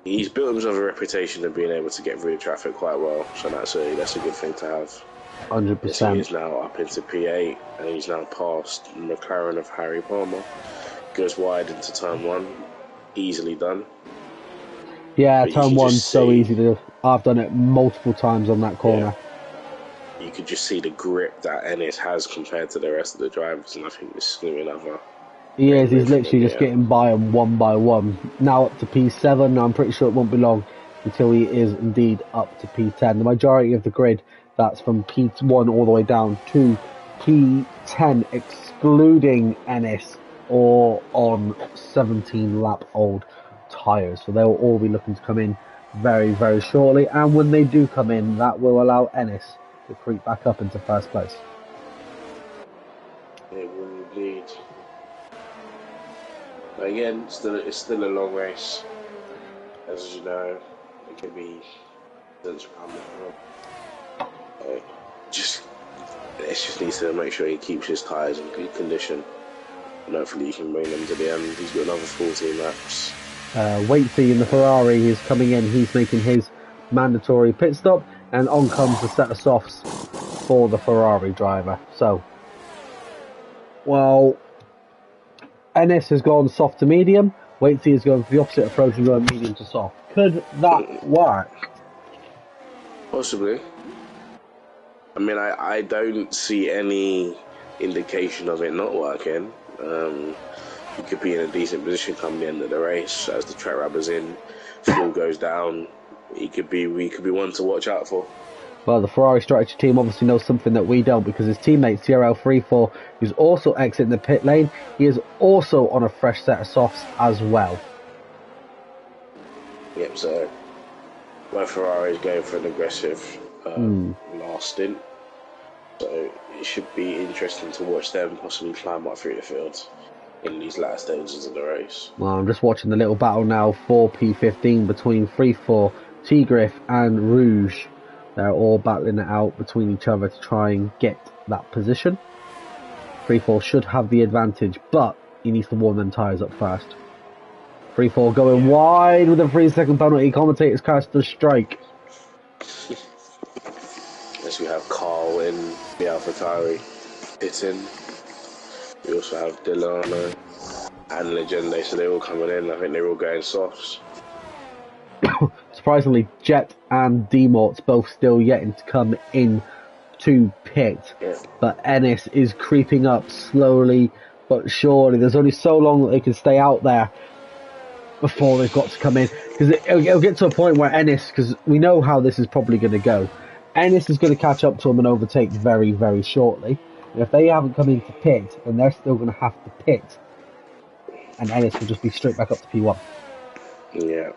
built himself a reputation of being able to get through the traffic quite well, so that's a good thing to have. 100%. He is now up into P8 and he's now past McLaren of Harry Palmer. Goes wide into turn 1, easily done. Yeah, turn 1's so easy to do. I've done it multiple times on that corner. Yeah. You could just see the grip that Ennis has compared to the rest of the drivers, and I think this is going to be another. He's literally just getting by them one by one. Now up to P7, I'm pretty sure it won't be long until he is indeed up to P10. The majority of the grid, that's from P1 all the way down to P10, excluding Ennis, or on 17 lap old tyres. So they'll all be looking to come in very, very shortly. And when they do come in, that will allow Ennis to creep back up into first place. It will indeed. But again, it's still a long race. As you know, it could be just needs to make sure he keeps his tyres in good condition, and hopefully he can bring them to the end. He's got another 14 laps. Waitsy in the Ferrari is coming in. He's making his mandatory pit stop, and on comes the set of softs for the Ferrari driver. So, well, Ennis has gone soft to medium. Waitsy is going for the opposite approach and going medium to soft. Could that work? Possibly. I mean, I don't see any indication of it not working. He could be in a decent position come the end of the race as the track rubbers in, fuel goes down. We could be one to watch out for. Well, the Ferrari strategy team obviously knows something that we don't, because his teammate CRL 34, who's also exiting the pit lane, he is also on a fresh set of softs as well. Yep, so both Ferraris going for an aggressive last stint. So it should be interesting to watch them possibly climb up through the field in these last stages of the race. Well, I'm just watching the little battle now for P15 between 3-4, T-Griff and Rouge. They're all battling it out between each other to try and get that position. 3-4 should have the advantage, but he needs to warm them tyres up first. 3-4 going wide with a 3-second penalty. Commentators cast the strike. As we have Carl in the AlphaTauri pitting. We also have Delano and Legende, so they're all coming in. I think they're all going softs. Surprisingly, Jet and D-Mort's both still yet to come in to pit. Yeah. But Ennis is creeping up slowly but surely there's only so long that they can stay out there before they've got to come in, because it'll get to a point where Ennis, because we know how this is probably going to go, Ennis is going to catch up to them and overtake very, very shortly. And if they haven't come into pit, then they're still going to have to pit, and Ennis will just be straight back up to P1. Yeah.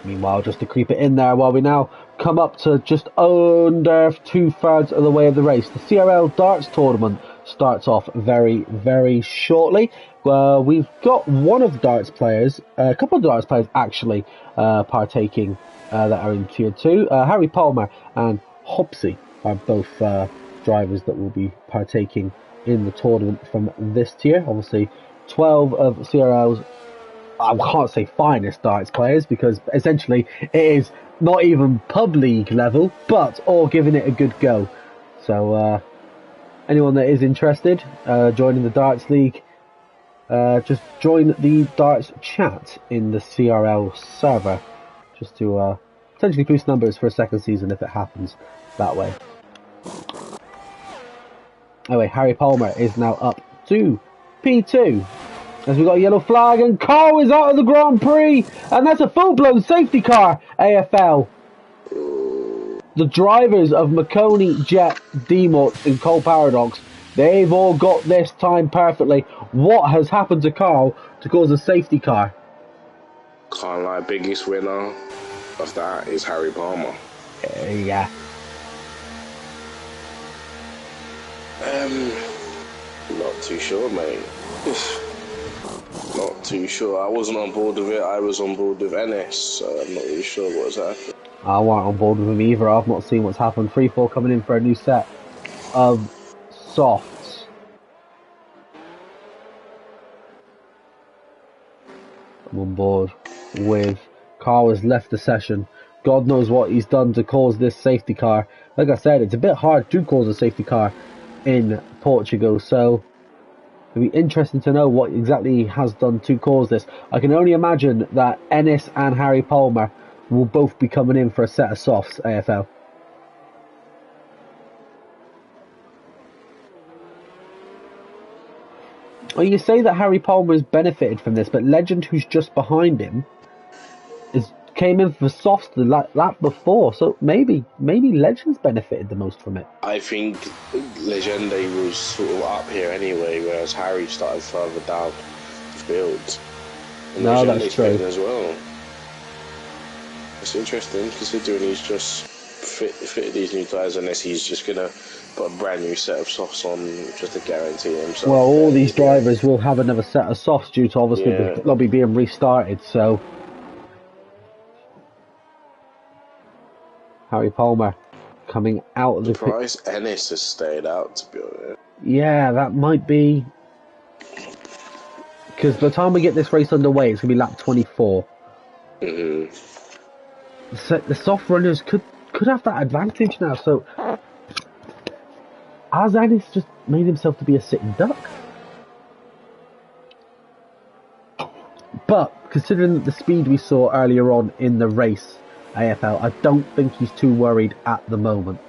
Meanwhile, just to creep it in there, while we now come up to just under 2/3 of the way of the race, the CRL darts tournament starts off very, very shortly. We've got one of the darts players, a couple of darts players actually partaking that are in Tier 2. Harry Palmer and Hopsy are both drivers that will be partaking in the tournament from this tier. Obviously, 12 of CRL's, I can't say finest darts players, because essentially it is not even pub league level, but all giving it a good go. So anyone that is interested, joining the darts league, just join the darts chat in the CRL server, just to potentially boost numbers for a second season if it happens that way. Anyway, Harry Palmer is now up to P2. As we got a yellow flag, and Carl is out of the Grand Prix, and that's a full-blown safety car, AFL. The drivers of Maconi, Jet, Demot, and Cole Paradox, they've all got this time perfectly. What has happened to Carl to cause a safety car? Can't lie, biggest winner of that is Harry Palmer. Yeah. Not too sure, mate. Not too sure. I wasn't on board with it. I was on board with NS, so I'm not really sure what's happened. I wasn't on board with him either. I've not seen what's happened. 3-4 coming in for a new set of softs. I'm on board with Carl has left the session. God knows what he's done to cause this safety car. Like I said, it's a bit hard to cause a safety car in Portugal, so it'll be interesting to know what exactly he has done to cause this. I can only imagine that Ennis and Harry Palmer will both be coming in for a set of softs, AFL. Well, you say that Harry Palmer has benefited from this, but Legend, who's just behind him, came in for softs the lap before, so maybe Legend's benefited the most from it. I think Legende was sort of up here anyway, whereas Harry started further down the field. And No, Legende's that's true as well. It's interesting considering he's just fitted these new tyres, unless he's just gonna put a brand new set of softs on just to guarantee himself. Well, all these drivers will have another set of softs due to obviously the lobby being restarted, so Harry Palmer coming out of the price. Ennis has stayed out, to be honest. Yeah, that might be, because by the time we get this race underway, it's gonna be lap 24. So the soft runners could have that advantage now. So has Ennis just made himself to be a sitting duck? But considering the speed we saw earlier on in the race, AFL, I don't think he's too worried at the moment.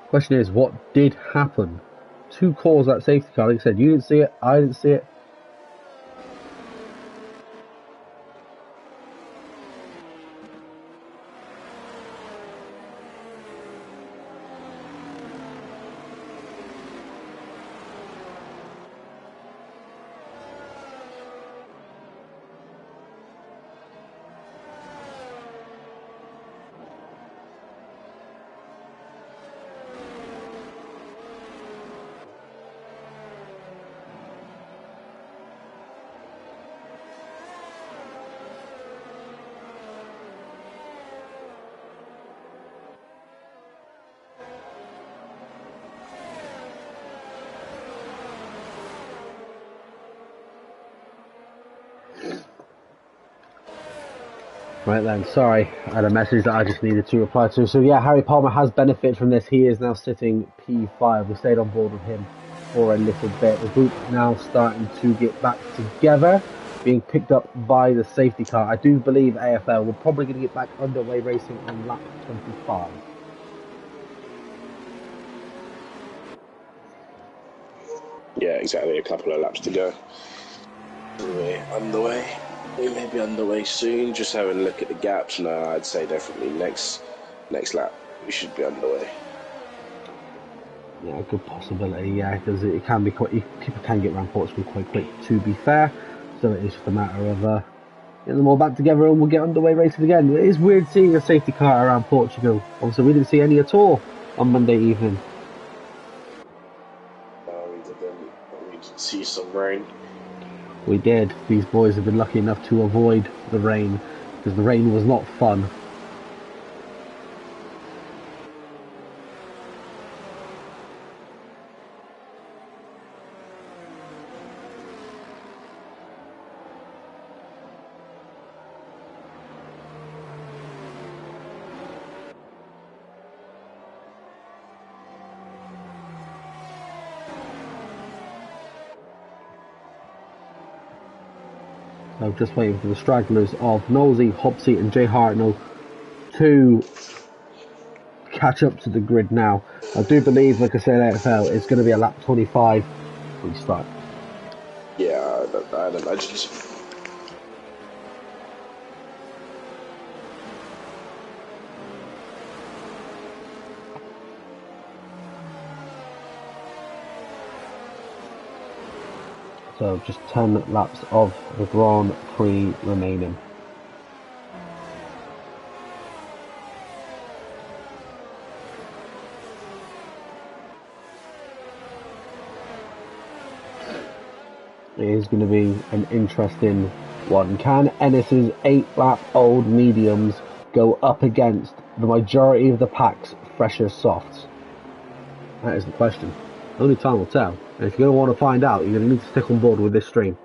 Question is, what did happen to cause that safety car? Like I said, you didn't see it, I didn't see it. Right then, sorry, I had a message that I just needed to reply to. So yeah, Harry Palmer has benefited from this. He is now sitting P5. We stayed on board with him for a little bit. The group now starting to get back together. being picked up by the safety car. I do believe AFL, we're probably going to get back underway racing on lap 25. Yeah, exactly. A couple of laps to go. We're underway. We may be underway soon. Just having a look at the gaps. No, I'd say definitely next lap we should be underway. Yeah, a good possibility. Yeah, because it can be quite. People can get around Portugal quite quick. To be fair, so it is just a matter of getting them all back together, and we'll get underway racing again. It is weird seeing a safety car around Portugal. Obviously, we didn't see any at all on Monday evening. We did see some rain. We did. These boys have been lucky enough to avoid the rain, because the rain was not fun. I'm just waiting for the stragglers of Nosey, Hopsy and Jay Hartnell to catch up to the grid now. I do believe, like I said, AFL, it's going to be a lap 25 restart. Yeah, I'd imagine so. So just 10 laps of the Grand Prix remaining. It is going to be an interesting one. Can Ennis's 8-lap-old mediums go up against the majority of the pack's fresher softs? That is the question. Only time will tell. And if you're going to want to find out, you're going to need to stick on board with this stream.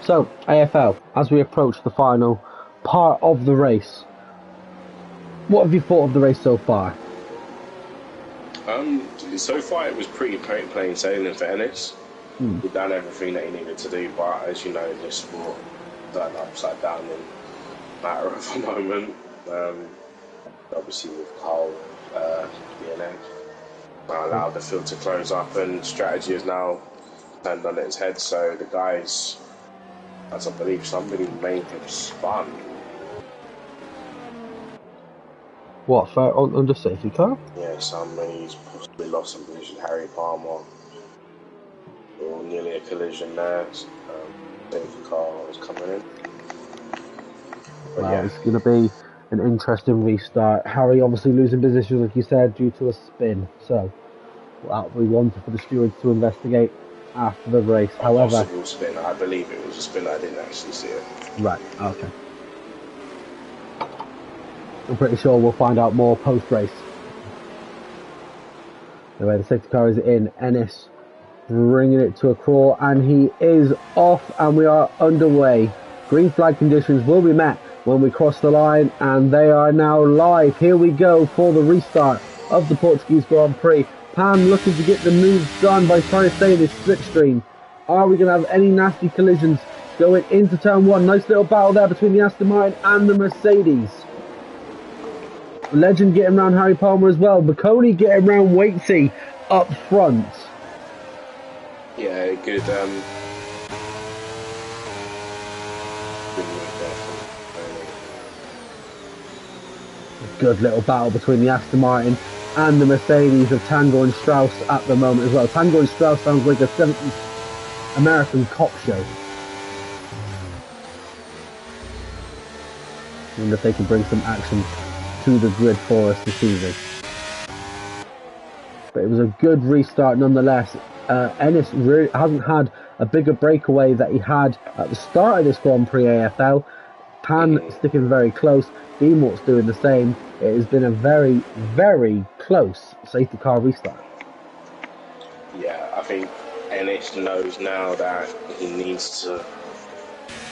So, AFL, as we approach the final part of the race, what have you thought of the race so far? So far it was pretty plain sailing for Ennis. He'd done everything that he needed to do, but as you know, this sport turned upside down in a matter of a moment. Obviously with Carl DNA allowed the field to close up, and strategy is now turned on its head, so the guys, as I believe somebody made him spun. What, under safety car? Yeah, somebody's possibly lost some position. Harry Palmer, or nearly a collision there. Safety car was coming in. But Well, yeah. it's going to be an interesting restart. Harry obviously losing position, like you said, due to a spin. So, that we wanted for the stewards to investigate after the race. However, possible spin. I believe it was a spin. I didn't actually see it. Right, okay. I'm pretty sure we'll find out more post-race. Anyway, the safety car is in. Ennis bringing it to a crawl, and he is off, and we are underway. Green flag conditions will be met when we cross the line, and they are now live. Here we go for the restart of the Portuguese Grand Prix. Pan looking to get the moves done by trying to stay in this slipstream. Are we going to have any nasty collisions going into turn one? Nice little battle there between the Aston Martin and the Mercedes. Legend getting around Harry Palmer as well. Baconi getting around Waitsy up front. Yeah, good. Good little battle between the Aston Martin and the Mercedes of Tango and Strauss at the moment as well. Tango and Strauss sounds like a 70s American cop show. I wonder if they can bring some action to the grid for us this evening. But it was a good restart nonetheless. Ennis hasn't had a bigger breakaway that he had at the start of this Grand Prix AFL. Pan sticking very close. D-Mort's doing the same. It has been a very, very close safety car restart. Yeah, I think Ennis knows now that he needs to.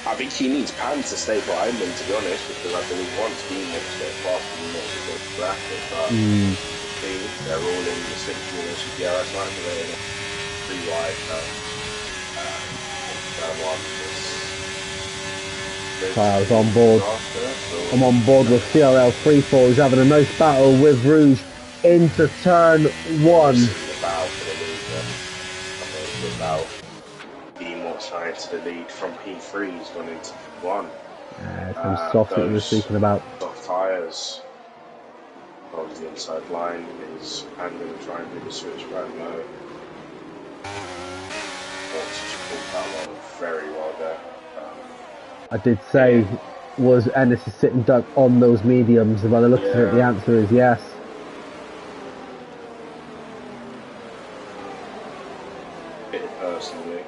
I think he needs Pan to stay behind him, to be honest, because I believe once D-Mort's get past D-Mort's will go rapid. But see, they're all in the 6 units with the RS9, so they're in a 3 wide. I was on board. I'm on board with CRL 3-4. He's having a nice battle with Rouge into turn 1. Without D-Mort trying to the lead from P3, he's gone into P1. Some soft that we were speaking about. Soft tyres. Over the inside line is Pan going to try and do the switch back low. That one very well there. I did say, was Ennis a sitting duck on those mediums? By the looks of it, the answer is yes. Personally,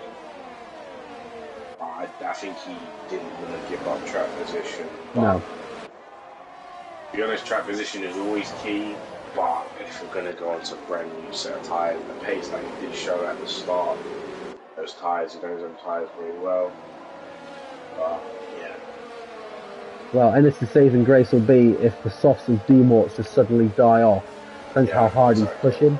I think he didn't want to give up track position. No. To be honest, track position is always key, but if we're going to go on to a brand new set of tyres, the pace that he did show at the start, those tyres, he knows them tyres very well. But, yeah. Well, Ennis' saving grace will be if the softs of D-Morts just suddenly die off. Depends how hard he's pushing.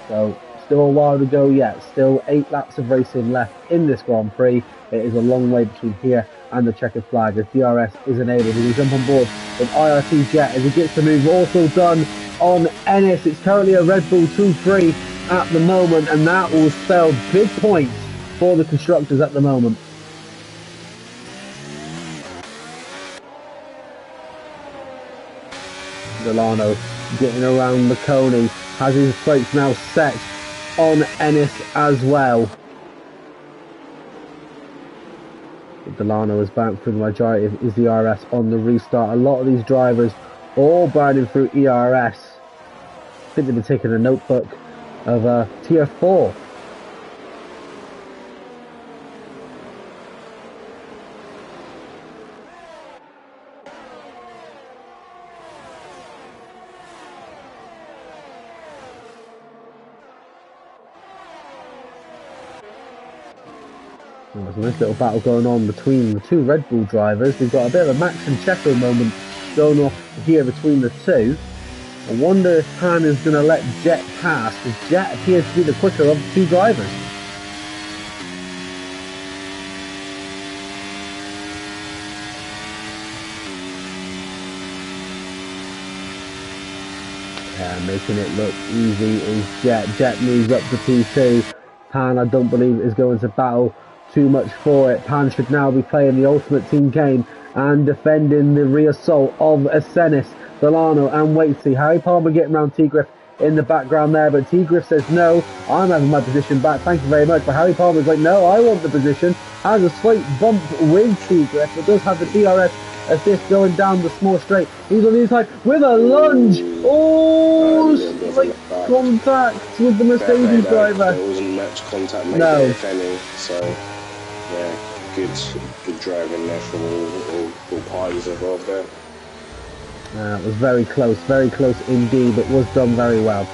So, still a while to go yet. Still 8 laps of racing left in this Grand Prix. It is a long way between here and the checkered flag as DRS isn't able to jump on board with IRT Jet as he gets the move also done on Ennis. It's currently a Red Bull 2-3 at the moment, and that will spell big points for the constructors at the moment. Delano getting around McConey, has his sights now set on Ennis as well. Delano is back through the majority of his ERS on the restart. A lot of these drivers all burning through ERS. I think they've been taking a notebook of tier 4. There's a nice little battle going on between the two Red Bull drivers. We've got a bit of a Max and Checo moment going off here between the two. I wonder if Pan is going to let Jet pass, because Jet appears to be the quicker of the two drivers. Making it look easy is Jet. Jet moves up to P2. Pan, I don't believe, is going to battle too much for it. Pan should now be playing the ultimate team game and defending the reassault of Asenis, Delano and Waitsy. Harry Palmer getting around T-Griff in the background there, but T-Griff says no, I'm having my position back, thank you very much. But Harry Palmer's like, no, I want the position. Has a slight bump with T-Griff, but does have the DRS assist going down the small straight. He's on the inside with a lunge. Oh, slight contact with the Mercedes driver. There wasn't much contact made there, if any. So, yeah, good driving there from all parties involved there. It was very close indeed, but was done very well.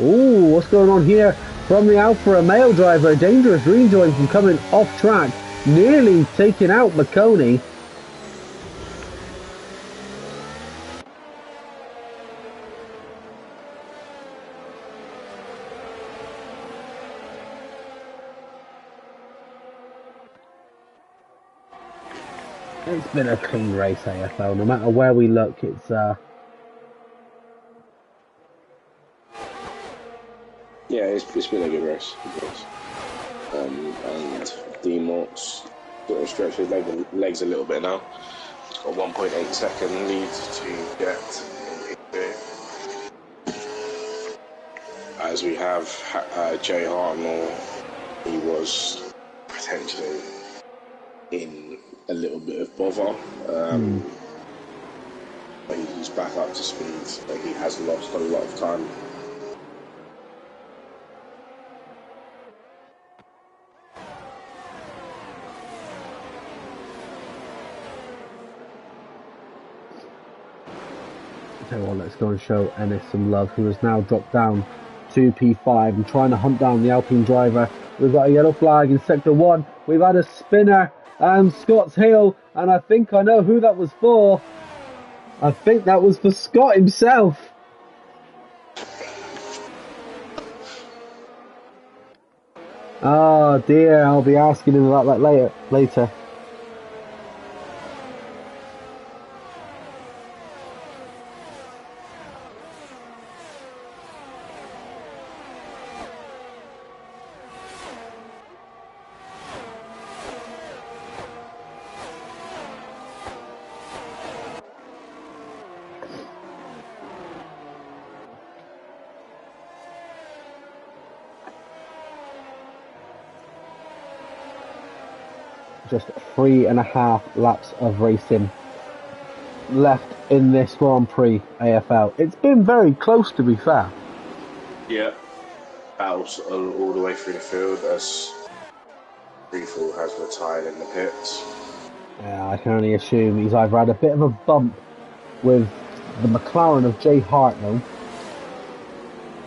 Ooh, what's going on here from the Alfa Romeo driver? A dangerous rejoin from coming off track, nearly taking out McConey. It's been a clean race, AFL. No matter where we look, it's yeah, it's been a good race. And D-Mort's sort of stretched his legs a little bit now. He's got 1.8 second lead to get into. As we have Jay Hartnell, he was potentially in a little bit of bother. But he's back up to speed, but he has lost a lot of time. Tell you what, let's go and show Ennis some love, who has now dropped down to P5 and trying to hunt down the Alpine driver. We've got a yellow flag in sector 1. We've had a spinner and Scott's Hill, and I think I know who that was for. I think that was for Scott himself. Oh dear, I'll be asking him about that later. Just 3.5 laps of racing left in this Grand Prix AFL. It's been very close, to be fair. Yeah, battles all the way through the field as Freefall has retired in the pits. Yeah, I can only assume he's either had a bit of a bump with the McLaren of Jay Hartnell,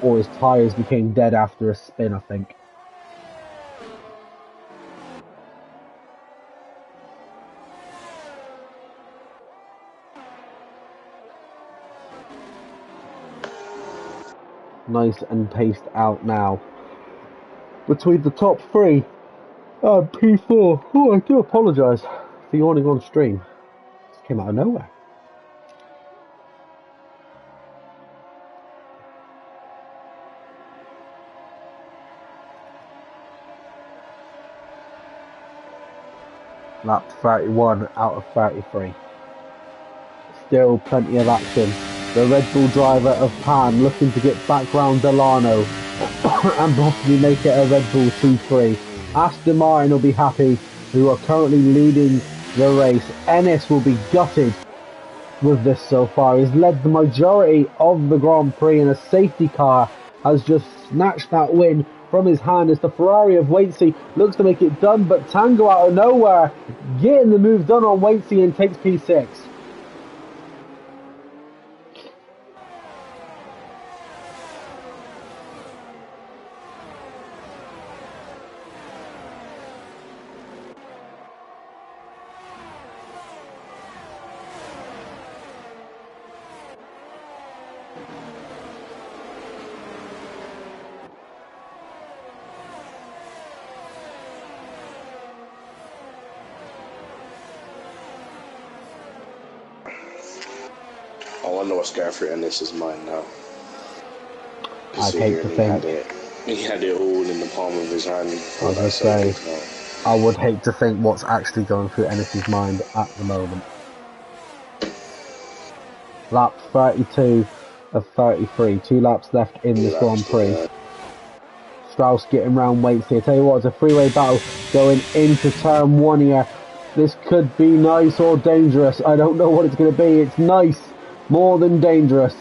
or his tyres became dead after a spin, I think. Nice and paced out now between the top 3 and P4. Oh, I do apologise for yawning on stream. It came out of nowhere. Lap 31 out of 33. Still plenty of action. The Red Bull driver of Pan looking to get back round Delano and possibly make it a Red Bull 2-3. Aston Martin will be happy, who are currently leading the race. Ennis will be gutted with this so far. He's led the majority of the Grand Prix, and a safety car has just snatched that win from his hand as the Ferrari of Waitsy looks to make it done, but Tango out of nowhere getting the move done on Waitsy and takes P6. I wonder what's going through Ennis's mind now. I'd hate to think. He had it all in the palm of his hand. I was going to say, I would hate to think what's actually going through Ennis's mind at the moment. Lap 32 of 33, 2 laps left in this Grand Prix. Strauss getting round Waitsy. I tell you what, it's a three-way battle going into turn 1 here. This could be nice or dangerous. I don't know what it's going to be. It's nice, more than dangerous.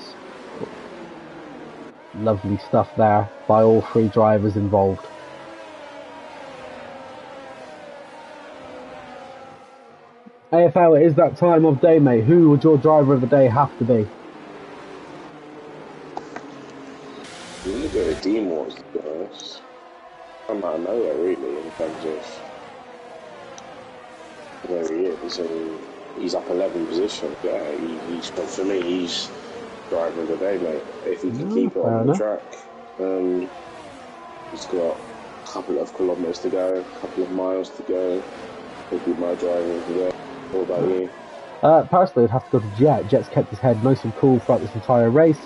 Lovely stuff there by all 3 drivers involved. AFL, it is that time of day, mate. Who would your driver of the day have to be? You want to go to D-Moors, to be honest. I'm out of nowhere, really, in terms of where he is. And he's up 11 position. Yeah, for me, he's driver of the day, mate. If he can keep it on the track, he's got a couple of kilometres to go, a couple of miles to go. He'll be my driver of the day. What about you? Personally, I'd have to go to Jet. Jet's kept his head nice and cool throughout this entire race.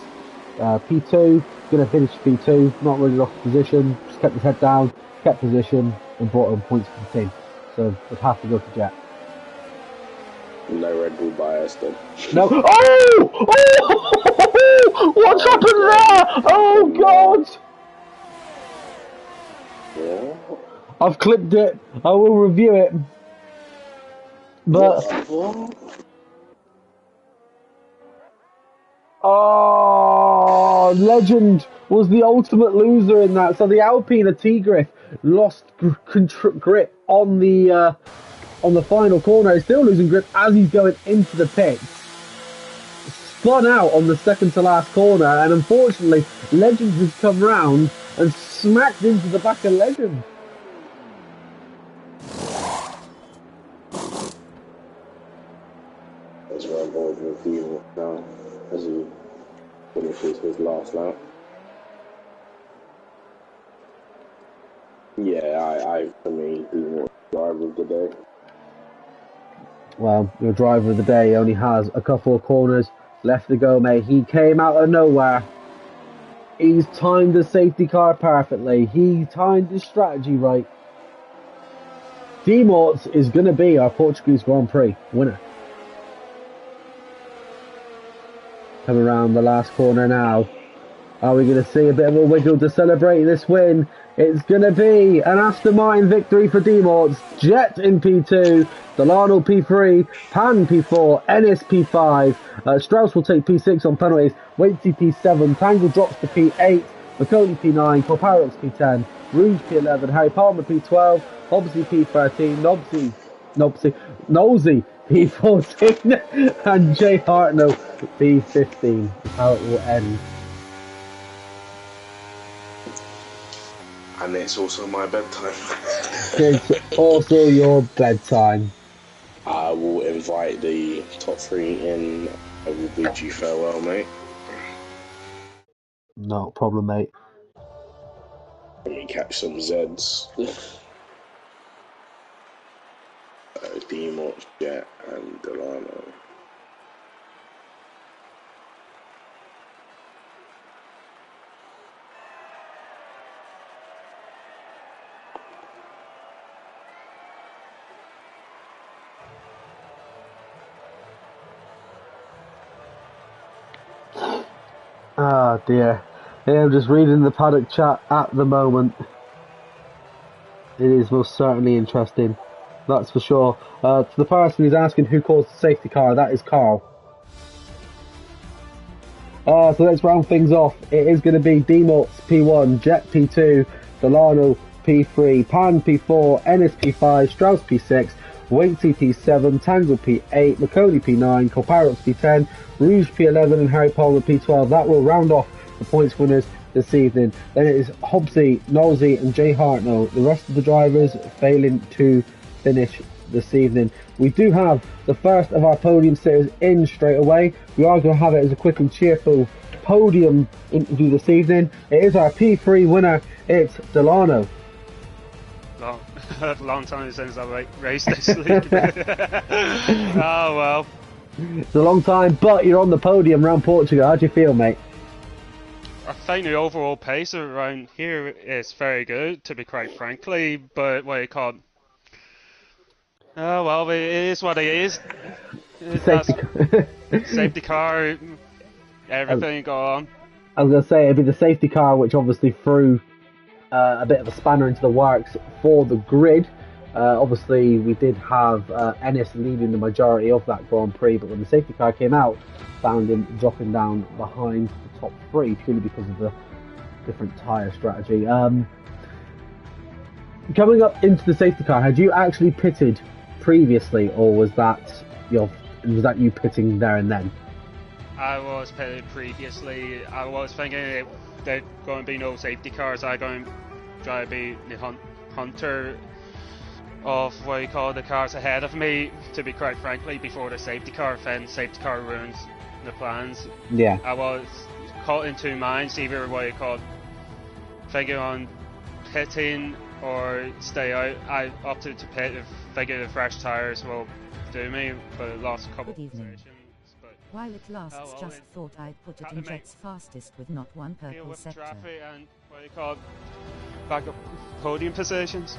P2, going to finish P2, not really lost position, just kept his head down, kept position, and brought home points for the team. So I'd have to go to Jet. No Red Bull bias then. No. Oh! Oh! What's happened there? Oh God! Yeah. I've clipped it. I will review it. But What? oh, Legend was the ultimate loser in that. So the Alpine Tigris lost grip on the final corner. He's still losing grip as he's going into the pits. spun out on the second to last corner, and unfortunately, Legends has come round and smacked into the back of Legends. As we're on board with Deal now, as he finishes his last lap. Yeah, for me, Deal driver of the day. Well, your driver of the day only has a couple of corners left to go, mate. He came out of nowhere. He's timed the safety car perfectly. He timed his strategy right. D-Morts is going to be our Portuguese Grand Prix winner. Coming around the last corner now. Are we going to see a bit of a wiggle to celebrate this win? It's going to be an Aston Martin victory for D-Morts. Jet in P2, Delano P3, Pan P4, Ennis P5. Strauss will take P6 on penalties. Waitsy P7, Tangle drops to P8, McConey P9, Corparox P10, Rouge P11, Harry Palmer P12, Hobbsy P13, Nosey P14, and Jay Hartnell P15 is how it will end. And it's also my bedtime. It's also your bedtime. I will invite the top 3 in. I will bid you farewell, mate. No problem, mate. Let me catch some Zeds. D-Morts, Jet, and Delano. Ah, dear. Yeah, I'm just reading the paddock chat at the moment. It is most certainly interesting. That's for sure. To the person who's asking who caused the safety car, that is Carl. So let's round things off. It is going to be D-Morts P1, Jet P2, Delano P3, Pan P4, Ennis P5, Strauss P6, Waitsy P7, Tangle P8, McConey P9, Corparox P10, Rouge P11 and Harry Palmer P12. That will round off the points winners this evening. Then it is Hobbsy, Nosey and Jay Hartnell. The rest of the drivers failing to finish this evening. We do have the first of our podium sitters in straight away. We are going to have it as a quick and cheerful podium interview this evening. It is our P3 winner. It's Delano. Long time since I raced this league. Oh well. It's a long time, but you're on the podium around Portugal. How do you feel, mate? I think the overall pace around here is very good, to be quite frankly, but what you call it? Oh well, it is what it is. Safety car, everything go on. I was going to say, it'd be the safety car which obviously threw a bit of a spanner into the works for the grid. Obviously, we did have Ennis leading the majority of that Grand Prix, but when the safety car came out, found him dropping down behind the top 3 purely because of the different tyre strategy. Coming up into the safety car, had you actually pitted previously, or was that you pitting there and then? I was pitted previously. I was thinking there's going to be no safety cars. I'm going to try to be the hunter of what you call the cars ahead of me, to be quite frankly, before the safety car. Then safety car ruins the plans. Yeah. I was caught in two minds, either what you call figure on pitting or stay out. I opted to pit if figure the fresh tyres will do me, but I lost a couple of positions. While it lasts, just thought I'd put it in Jet's fastest with not one purple sector. Traffic and what you call back up podium positions.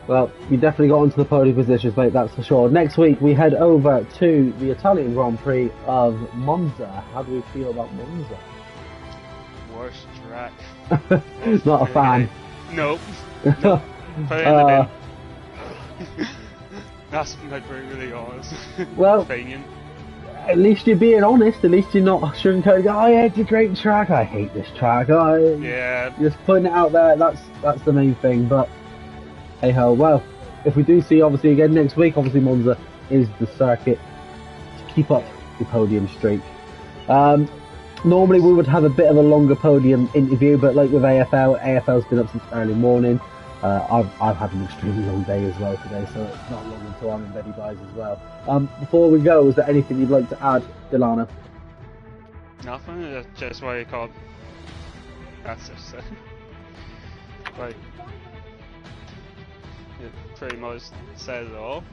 Well, you definitely got onto the podium positions, mate, that's for sure. Next week we head over to the Italian Grand Prix of Monza. How do we feel about Monza? Worst track. Not a fan. Nope. Nope. Put it in the bin. That's my brutally honest opinion. At least you're being honest. At least you're not sugarcoating. Oh yeah, it's a great track. I hate this track. Yeah. Just putting it out there. That's the main thing. But hey ho. Well, if we do see obviously again next week, obviously Monza is the circuit to keep up the podium streak. Normally we would have a bit of a longer podium interview, but like with AFL's been up since early morning. I've had an extremely long day as well today, so it's not long until I'm in bed, guys, as well. Before we go, is there anything you'd like to add, Delano? Nothing, that's just what you call. That's just like it pretty much says it all.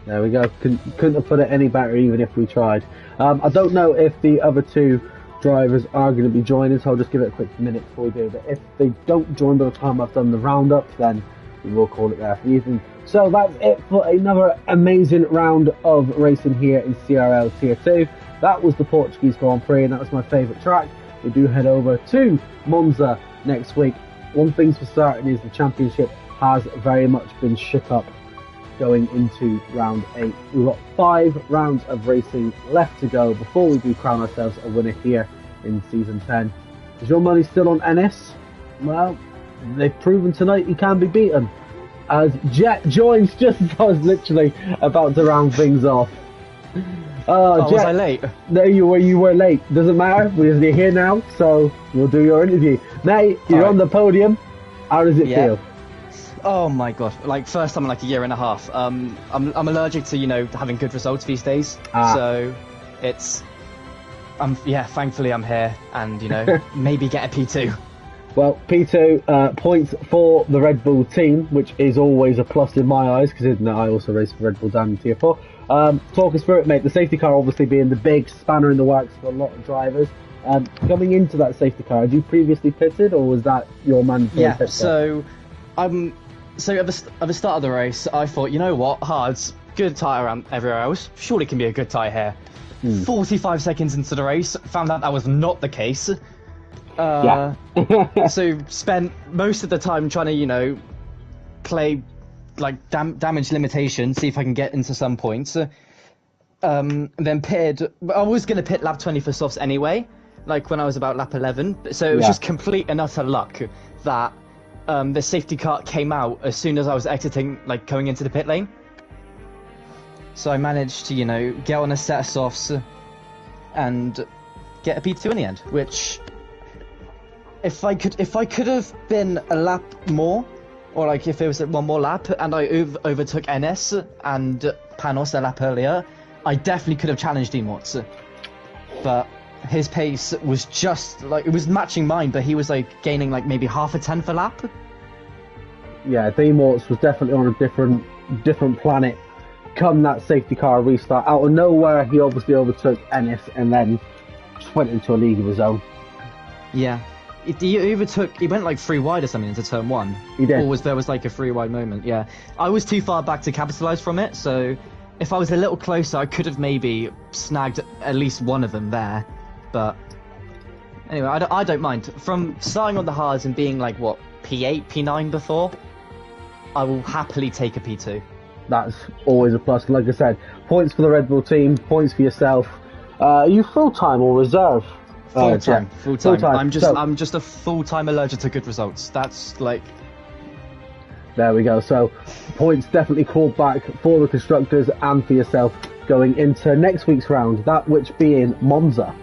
There we go. Couldn't have put it any better, even if we tried. I don't know if the other two drivers are going to be joining, so I'll just give it a quick minute before we do. But if they don't join by the time I've done the roundup, then we will call it there for the evening. So that's it for another amazing round of racing here in CRL Tier 2. That was the Portuguese Grand Prix, and that was my favourite track. We do head over to Monza next week. One thing's for certain is the championship has very much been shook up going into round 8. We've got 5 rounds of racing left to go before we do crown ourselves a winner here in season 10. Is your money still on Ennis? Well, they've proven tonight he can be beaten, as Jet joins just as I was literally about to round things off. Jet, was I late? No, you were late. Doesn't matter. We're here now, so we'll do your interview. Mate, you're on the podium. How does it feel? Oh my god! Like first time in like a year and a half. I'm allergic to having good results these days. So it's thankfully I'm here and maybe get a P2. Well, P2 points for the Red Bull team, which is always a plus in my eyes because I also race for Red Bull down in Tier 4. Talk us through it, mate. The safety car obviously being the big spanner in the works for a lot of drivers. Coming into that safety car, had you previously pitted, or was that your mandatory pit stop? So at the start of the race, I thought, you know what, Hards, good tyre around everywhere else, surely can be a good tyre here. 45 seconds into the race, found out that was not the case. So spent most of the time trying to, play like damage limitation, see if I can get into some points. Then pitted. I was going to pit lap 20 for softs anyway, like when I was about lap 11. So it was just complete and utter luck that the safety car came out as soon as I was exiting, like going into the pit lane. So I managed to, get on a set of softs and get a P2 in the end, which if I could have been a lap more, or like if it was one more lap and I overtook NS and Panos a lap earlier, I definitely could have challenged Demorts. But his pace was just like, it was matching mine, but he was like gaining like maybe half a tenth a lap. Yeah, Demorts was definitely on a different planet come that safety car restart. Out of nowhere, he obviously overtook Ennis and then just went into a league of his own. Yeah. He went like 3 wide or something into turn 1. He did. Or there was like a 3 wide moment, yeah. I was too far back to capitalise from it, so if I was a little closer, I could have maybe snagged at least one of them there. But anyway, I don't mind. From starting on the hards and being like, what, P8, P9 before, I will happily take a P2. That's always a plus. Like I said, points for the Red Bull team, points for yourself. Are you full-time or reserve? Full-time. Full-time. I'm just a full-time allergic to good results. That's like... There we go. So, points definitely called back for the constructors and for yourself going into next week's round, that which being Monza.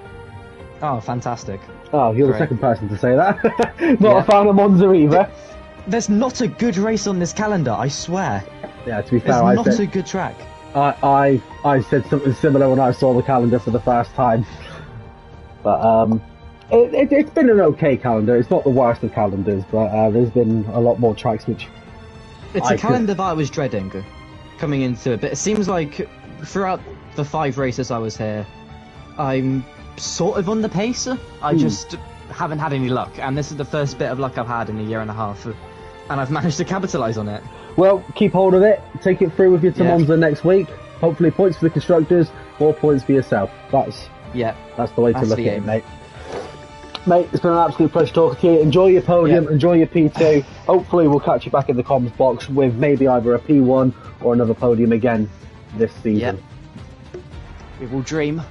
Oh, fantastic. Oh, you're the second person to say that. Not a fan of Monza either. There's not a good race on this calendar, I swear. Yeah, to be fair, It's not a good track. I said something similar when I saw the calendar for the first time. But it's been an okay calendar. It's not the worst of calendars, but there's been a lot more tracks which... It's a calendar that I was dreading coming into it, but it seems like throughout the 5 races I was here, I'm sort of on the pace. I just haven't had any luck, and this is the first bit of luck I've had in a year and a half, and I've managed to capitalise on it. Well, keep hold of it, take it through with you to Monza next week. Hopefully points for the constructors, more points for yourself. That's the way to look at it, mate. Mate, it's been an absolute pleasure talking to you. Enjoy your podium, enjoy your P2. Hopefully we'll catch you back in the comms box with maybe either a P1 or another podium again this season. We will dream.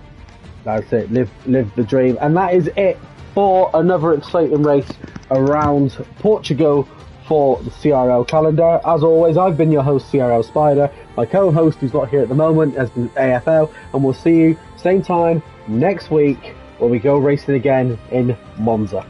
That's it, live the dream. And that is it for another exciting race around Portugal for the CRL calendar. As always, I've been your host, CRL Spider. My co-host, who's not here at the moment, has been AFL, and we'll see you same time next week when we go racing again in Monza.